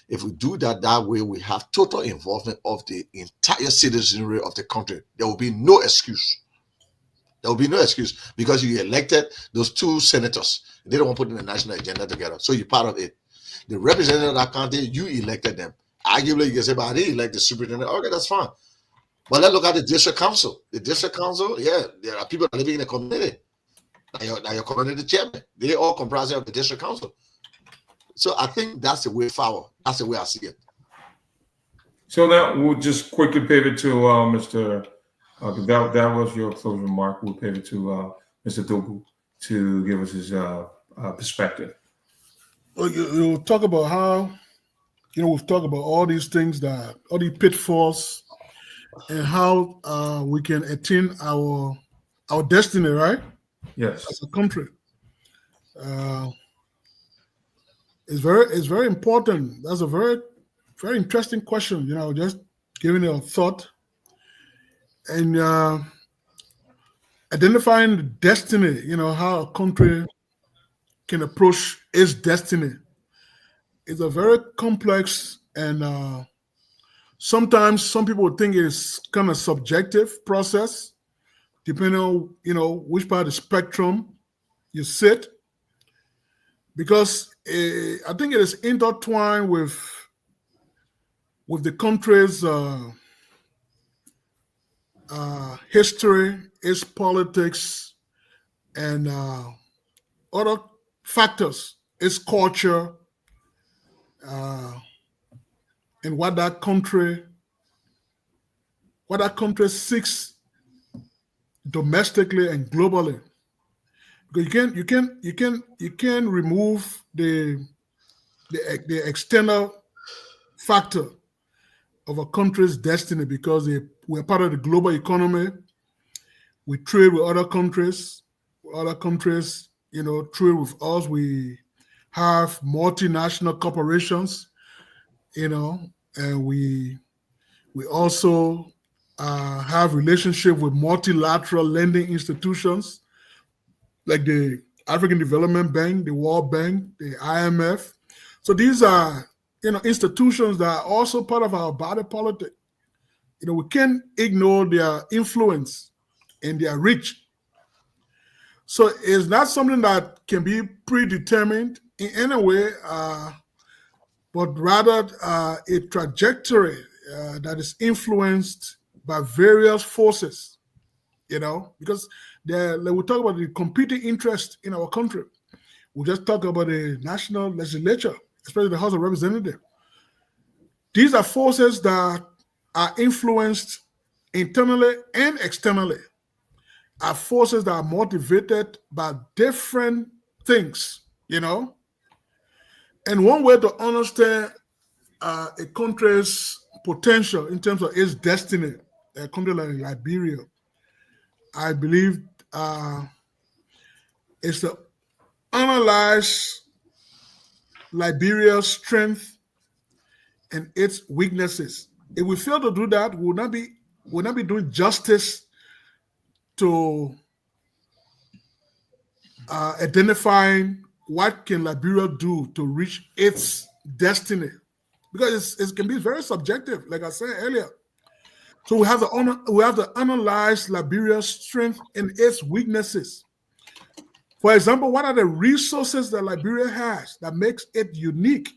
If we do that way, we have total involvement of the entire citizenry of the country. There will be no excuse. There will be no excuse because you elected those 2 senators. They don't want to put in the national agenda together. So you're part of it. The representative of that county, you elected them. Arguably, you can say, but I didn't elect the superintendent. Okay, that's fine. But let's look at the district council. The district council, yeah, there are people living in the community. Now your community chairman. They all comprise of the district council. So I think that's the way forward. That's the way I see it. So that we'll just quickly pivot to Mr. That was your closing remark. We'll pivot to Mr. Duopu to give us his perspective. Well, you talk about how, we've talked about all these things, all the pitfalls, and how we can attain our destiny, right? Yes. As a country. It's very important. That's a very, very interesting question. Just giving it a thought and identifying the destiny. How a country can approach its destiny. It's a very complex and sometimes some people think it's kind of subjective process, depending on which part of the spectrum you sit. Because I think it is intertwined with the country's history, its politics, and other factors, its culture, and what that country seeks domestically and globally. Because you can remove the external factor of a country's destiny because we're part of the global economy. We trade with other countries. Other countries, trade with us. We have multinational corporations, and we also have relationship with multilateral lending institutions like the African Development Bank, the World Bank, the IMF. So these are, institutions that are also part of our body politic. We can't ignore their influence and their reach. So it's not something that can be predetermined in any way, but rather a trajectory that is influenced by various forces, because we talk about the competing interest in our country. We just talk about the national legislature, especially the House of Representatives. These are forces that are influenced internally and externally, are forces that are motivated by different things, And one way to understand a country's potential in terms of its destiny, a country like Liberia, I believe is to analyze Liberia's strength and its weaknesses. If we fail to do that, we'll not be doing justice to identifying what can Liberia do to reach its destiny, because it can be very subjective, like I said earlier. So we have to analyze Liberia's strength and its weaknesses. For example, what are the resources that Liberia has that makes it unique?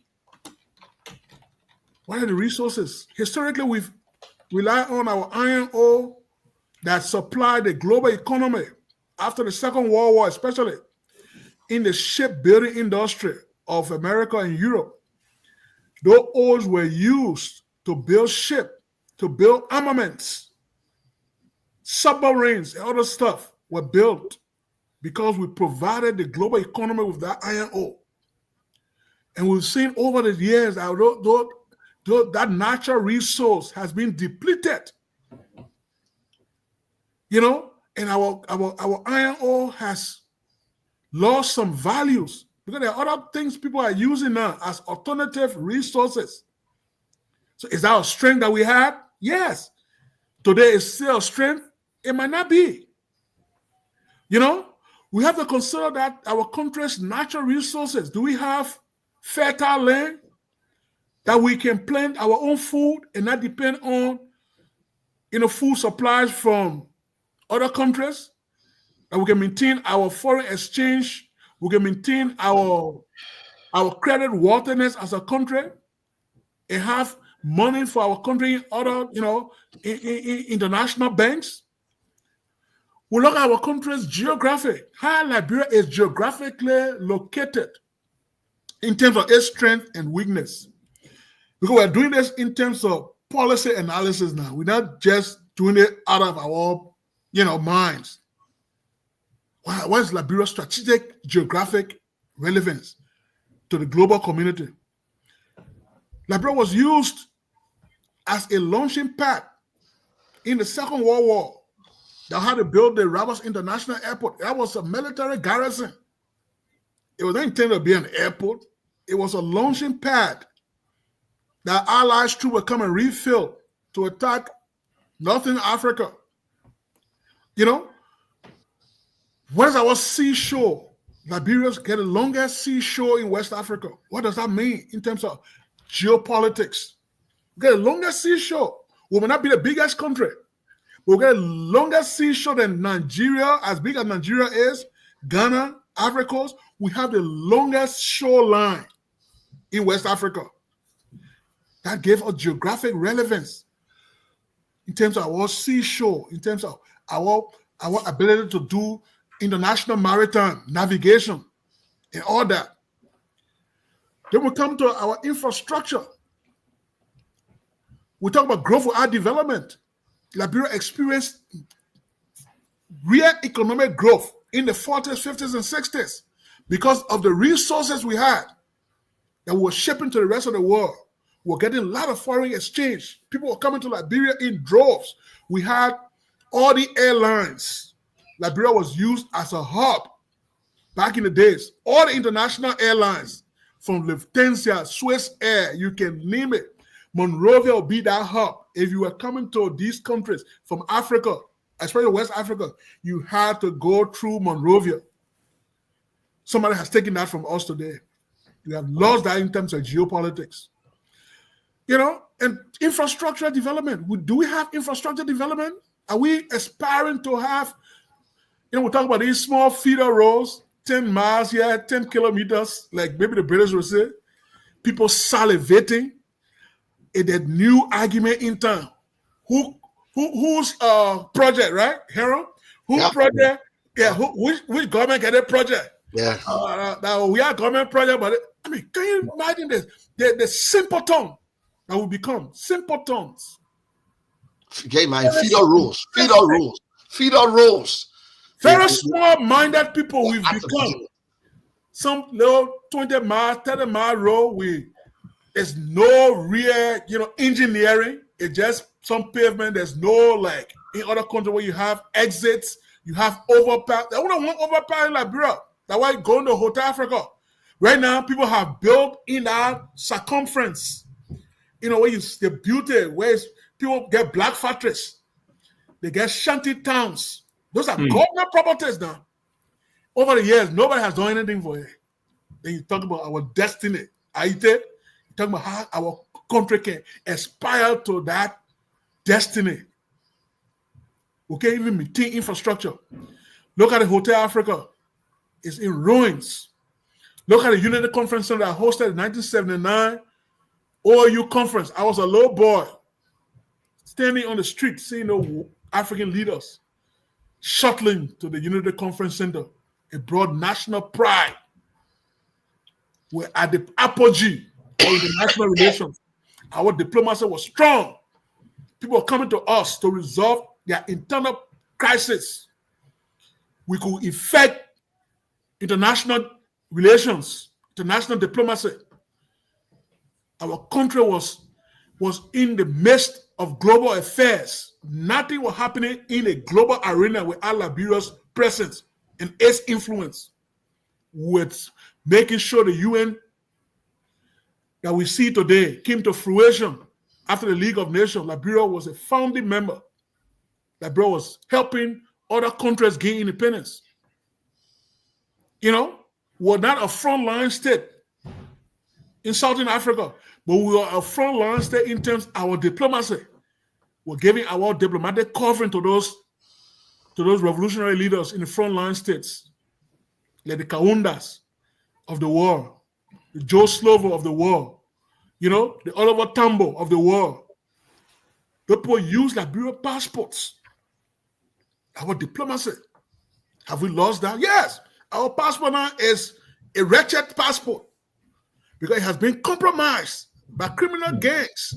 What are the resources? Historically, we've relied on our iron ore that supplied the global economy after the Second World War, especially in the shipbuilding industry of America and Europe. Those ores were used to build ships, to build armaments, submarines, and other stuff were built because we provided the global economy with that iron ore. And we've seen over the years that natural resource has been depleted. And our iron ore has lost some values because there are other things people are using now as alternative resources. So is that a strength that we had? Yes. Today is still a strength. It might not be. We have to consider that our country's natural resources. Do we have fertile land that we can plant our own food and not depend on, food supplies from other countries? That we can maintain our foreign exchange, we can maintain our credit worthiness as a country, and have money for our country in other, in international banks. We look at our country's geography, how Liberia is geographically located in terms of its strength and weakness. Because we're doing this in terms of policy analysis now. We're not just doing it out of our, minds. What is Liberia's strategic geographic relevance to the global community? Liberia was used as a launching pad in the Second World War that had to build the Rabas International Airport. That was a military garrison. It was not intended to be an airport. It was a launching pad that Allies troops would come and refill to attack Northern Africa. Where's our seashore? Liberia's get the longest seashore in West Africa. What does that mean in terms of geopolitics? We get the longest seashore. We may not be the biggest country, but we get the longest seashore than Nigeria, as big as Nigeria is, Ghana, Ivory Coast. We have the longest shoreline in West Africa. That gave us geographic relevance in terms of our seashore, in terms of our ability to do international maritime navigation and all that. Then we come to our infrastructure. We talk about growth without development. Liberia experienced real economic growth in the 40s, 50s, and 60s because of the resources we had that we were shipping to the rest of the world. We were getting a lot of foreign exchange. People were coming to Liberia in droves. We had all the airlines. Liberia was used as a hub back in the days. All the international airlines, from Lufthansa, Swiss Air, you can name it. Monrovia will be that hub. If you were coming to these countries from Africa, especially West Africa, you had to go through Monrovia. Somebody has taken that from us today. We have lost that in terms of geopolitics. And infrastructure development. Do we have infrastructure development? Are we aspiring to have, we talk about these small feeder roads, 10 miles here, 10 kilometers, like maybe the British would say. People salivating in that new argument in town. Whose project, right? Herron? Project? Yeah, which government get a project? Yeah. Now we are government project, but can you imagine this? The simpleton that will become simpletons. Okay, man, feeder rules. Very small-minded people we've become. Some little 20 mile, 30 mile road, there's no real, engineering. It's just some pavement. There's no, like, in other countries where you have exits, you have overpass. They don't want overpass in Liberia. That's why going to Hotel Africa. Right now, people have built in our circumference. Where the beauty, where people get black factories. They get shanty towns. Those are government properties now. Over the years, nobody has done anything for it. Then you talk about our destiny. Ayiti, you talk about how our country can aspire to that destiny. Okay, even maintain infrastructure. Look at the Hotel Africa. It's in ruins. Look at the United Conference Center that hosted in 1979 OU conference. I was a little boy standing on the street seeing the African leaders shuttling to the United Conference Center. It brought national pride. We're at the apogee of international relations. Our diplomacy was strong. People were coming to us to resolve their internal crisis. We could effect international relations, international diplomacy. Our country was in the midst of global affairs. Nothing was happening in a global arena without Liberia's presence and its influence, with making sure the UN that we see today came to fruition after the League of Nations. Liberia was a founding member. Liberia was helping other countries gain independence. We're not a frontline state in Southern Africa, but we are a frontline state in terms of our diplomacy. We're giving our diplomatic covering to those revolutionary leaders in the frontline states, like the Kaundas of the world, the Joe Slovo of the world, the Oliver Tambo of the world. People use Liberia passports. Our diplomacy. Have we lost that? Yes. Our passport now is a wretched passport because it has been compromised by criminal gangs.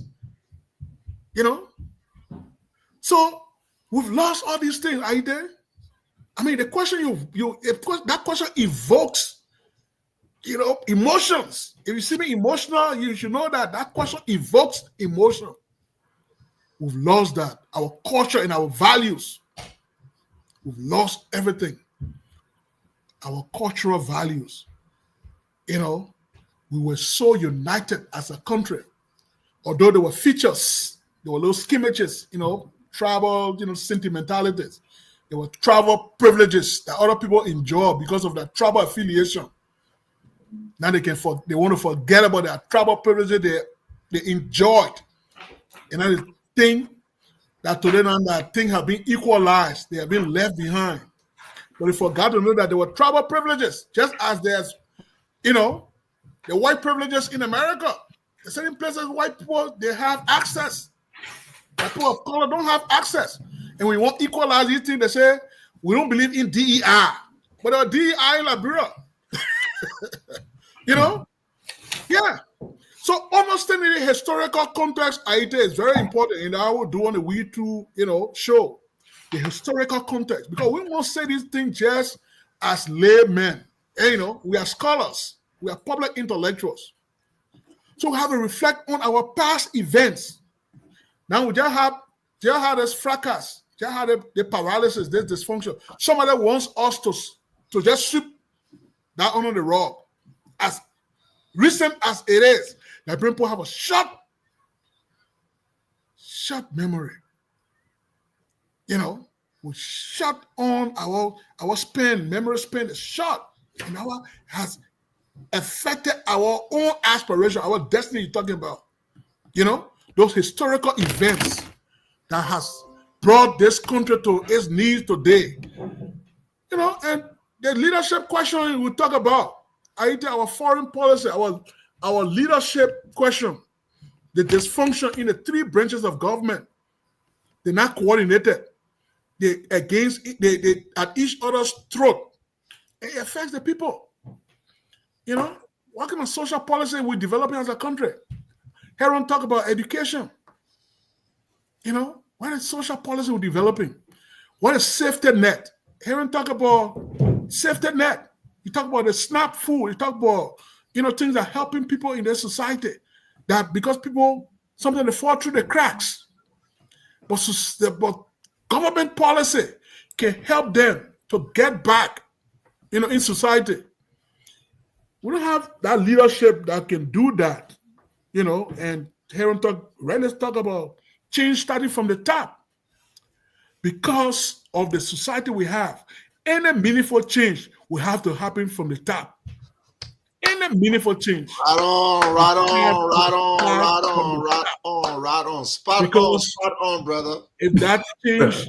So we've lost all these things. Are you there? The question that question evokes, emotions. If you see me emotional, you should know that question evokes emotion. We've lost that. Our culture and our values. We've lost everything. Our cultural values. We were so united as a country. Although there were features, there were those skirmishes, tribal, sentimentalities. There were tribal privileges that other people enjoy because of their tribal affiliation. Now they want to forget about their tribal privileges they enjoyed. And then they think that today now that things have been equalized, they have been left behind. But they forgot to know that there were tribal privileges, just as there's, the white privileges in America. In certain places, white people, they have access. But people of color don't have access. And we want to equalize these things. They say, we don't believe in DEI. But there are DEI in Liberia. Yeah. So understanding the historical context, Ayiti, is very important. And I will do on the We2r, show. the historical context, because we won't say these things just as laymen. And, we are scholars, we are public intellectuals. So we have to reflect on our past events. Now we just had this fracas, just had the paralysis, this dysfunction. Somebody wants us to just sweep that under the rug. As recent as it is, that people have a short memory. We shut on our memory span is short, and has affected our own aspiration, our destiny you're talking about. Those historical events that has brought this country to its knees today. And the leadership question we talk about, Ayiti, our foreign policy, our leadership question, the dysfunction in the three branches of government. They're not coordinated. They at each other's throat. It affects the people. What kind of social policy we're developing as a country? Herron talk about education. What is social policy we're developing? What is safety net? Herron talk about safety net. You talk about the SNAP food. You talk about, things that are helping people in their society. That because people, sometimes they fall through the cracks. But government policy can help them to get back, in society. We don't have that leadership that can do that, and Herron let's talk about change starting from the top. Because of the society we have, any meaningful change will have to happen from the top. Any meaningful change. Right on. Spot on, brother. If that change,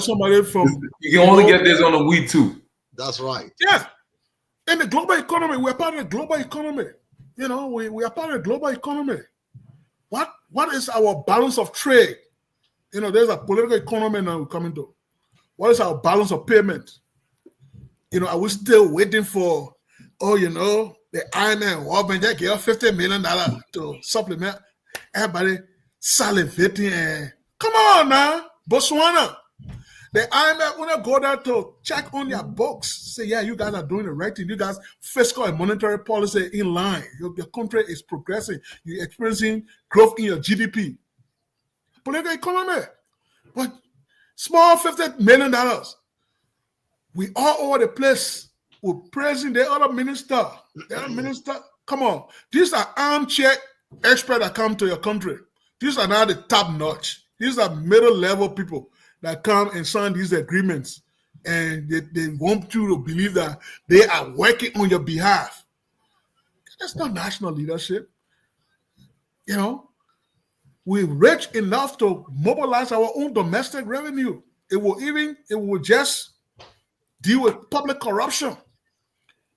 somebody from... You can only get this on a We2r. That's right. Yes. In the global economy, we're part of the global economy. We are part of the global economy. What is our balance of trade? There's a political economy now we're coming to. What is our balance of payment? Are we still waiting for, the IMF World Bank just gave $50 million to supplement everybody salivating? And come on now, Botswana. The IMF want to go there to check on their books. Say, yeah, you guys are doing the right thing. You guys, fiscal and monetary policy in line. Your country is progressing. You're experiencing growth in your GDP. Political economy. But small $50 million. We all over the place. We're praising the other minister. Come on. These are armchair experts that come to your country. These are not the top notch. These are middle level people that come and sign these agreements, and they want you to believe that they are working on your behalf. That's not national leadership. We're rich enough to mobilize our own domestic revenue. It will just deal with public corruption.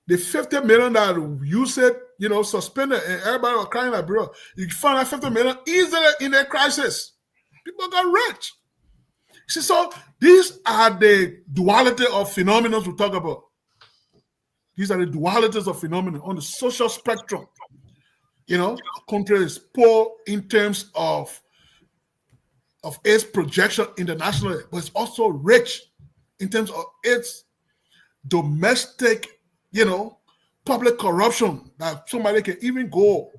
The $50 million that you said, suspended, and everybody was crying like, bro, you found that $50 million easily in a crisis. People got rich. See, so these are the duality of phenomena we talk about. These are the dualities of phenomena on the social spectrum. A country is poor in terms of its projection internationally, but it's also rich in terms of its domestic, public corruption that somebody can even go.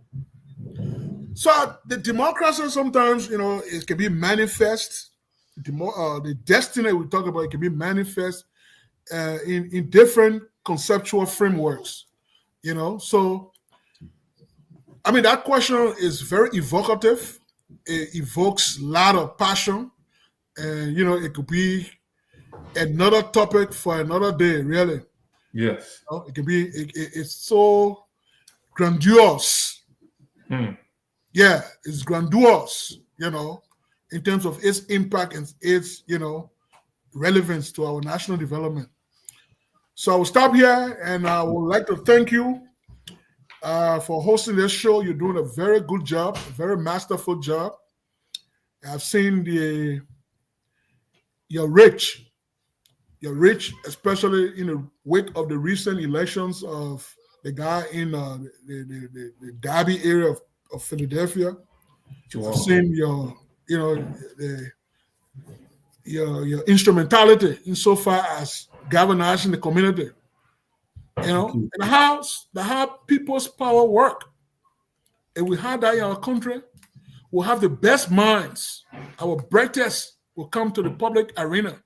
So the democracy sometimes, it can be manifest. The destiny we talk about, it can be manifest in different conceptual frameworks, So, that question is very evocative. It evokes a lot of passion, and it could be another topic for another day, really. Yes. It can be. It's so grandiose. Yeah, it's grandiose. In terms of its impact and its, relevance to our national development. So I will stop here, and I would like to thank you for hosting this show. You're doing a very good job, a very masterful job. I've seen you're rich, especially in the wake of the recent elections of the guy in the Derby area of Philadelphia. I've seen your your instrumentality insofar as galvanizing the community. And how people's power work. If we had that in our country, we'll have the best minds. Our brightest will come to the public arena,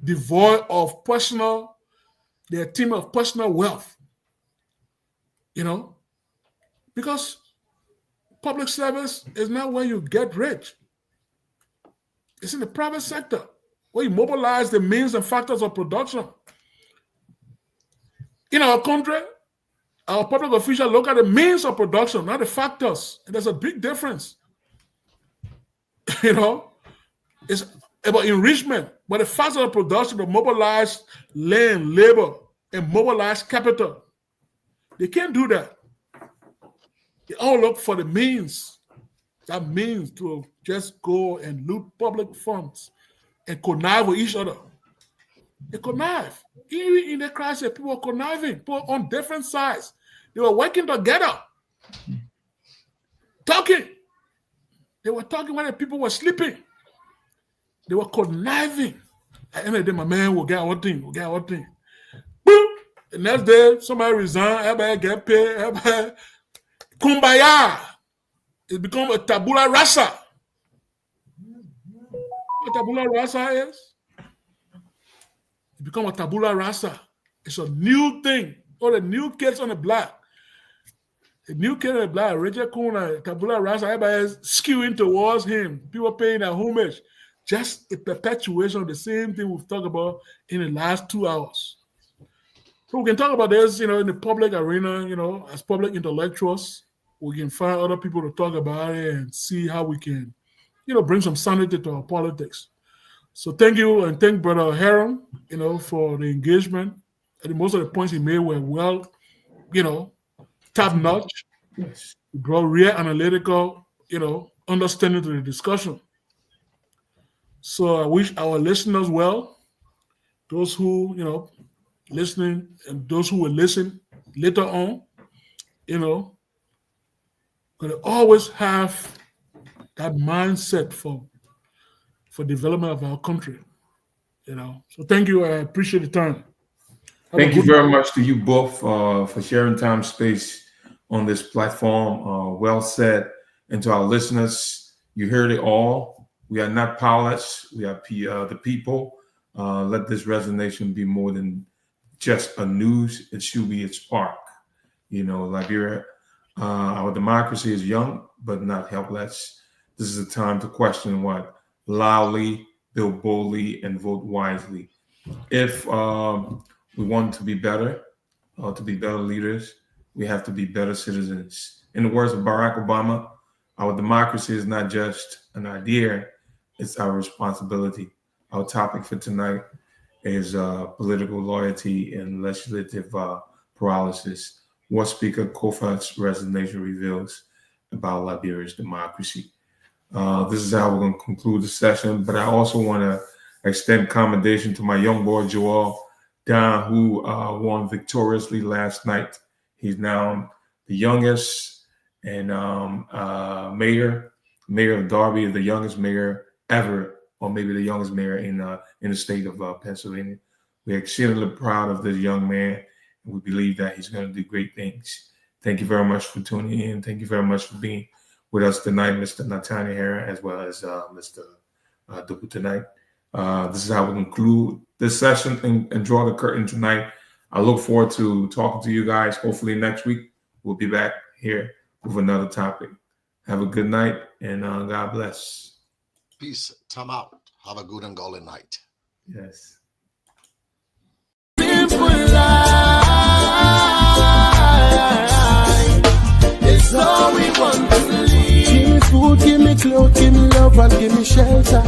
devoid of their team of personal wealth. Because public service is not where you get rich. It's in the private sector where you mobilize the means and factors of production. In our country, our public officials look at the means of production, not the factors. And there's a big difference. It's about enrichment, but the factors of production will mobilize land, labor, and mobilize capital. They can't do that. They all look for the means. That means to just go and loot public funds and connive with each other. They connive. Even in the crisis, people were conniving, people on different sides. They were working together, talking. They were talking when the people were sleeping. They were conniving. At the end of the day, my man will get our thing. Boom! The next day, somebody resign, everybody get paid, everybody. Kumbaya. It become a tabula rasa. What tabula rasa is? It become a tabula rasa. It's a new thing. Or the new kids on the block. The new kid on the block, Richard Kuna, tabula rasa, everybody is skewing towards him. People paying their homage. Just a perpetuation of the same thing we've talked about in the last 2 hours. So we can talk about this, in the public arena, as public intellectuals. We can find other people to talk about it and see how we can, bring some sanity to our politics. So thank you, and thank Brother Herron, for the engagement. I think most of the points he made were well, top-notch. Yes. He brought real analytical, understanding to the discussion. So I wish our listeners well, those who, listening, and those who will listen later on, going to always have that mindset for development of our country, So thank you. I appreciate the time. Thank you very much to you both for sharing time and space on this platform. Well said. And to our listeners, you heard it all. We are not powerless. We are the people. Let this resignation be more than just a news. It should be a spark. Liberia, our democracy is young, but not helpless. This is a time to question what? Loudly, build boldly, and vote wisely. If we want to be better, to be better leaders, we have to be better citizens. In the words of Barack Obama, our democracy is not just an idea, it's our responsibility. Our topic for tonight is political loyalty and legislative paralysis. What Speaker Kofa's resignation reveals about Liberia's democracy. This is how we're going to conclude the session, but I also want to extend commendation to my young boy, Joel Don, who won victoriously last night. He's now the youngest and mayor of Darby, the youngest mayor ever, or maybe the youngest mayor in the state of Pennsylvania. We're exceedingly proud of this young man, and we believe that he's going to do great things. Thank you very much for tuning in. Thank you very much for being with us tonight, Mr. Nathaniel Herron, as well as Mr. Duopu tonight. This is how we conclude this session and draw the curtain tonight. I look forward to talking to you guys. Hopefully next week we'll be back here with another topic. Have a good night, and God bless. Peace. Time out. Have a good and golden night. Yes. Simple life. It's all we want to live. Give me food, give me clothes, give me love, and give me shelter.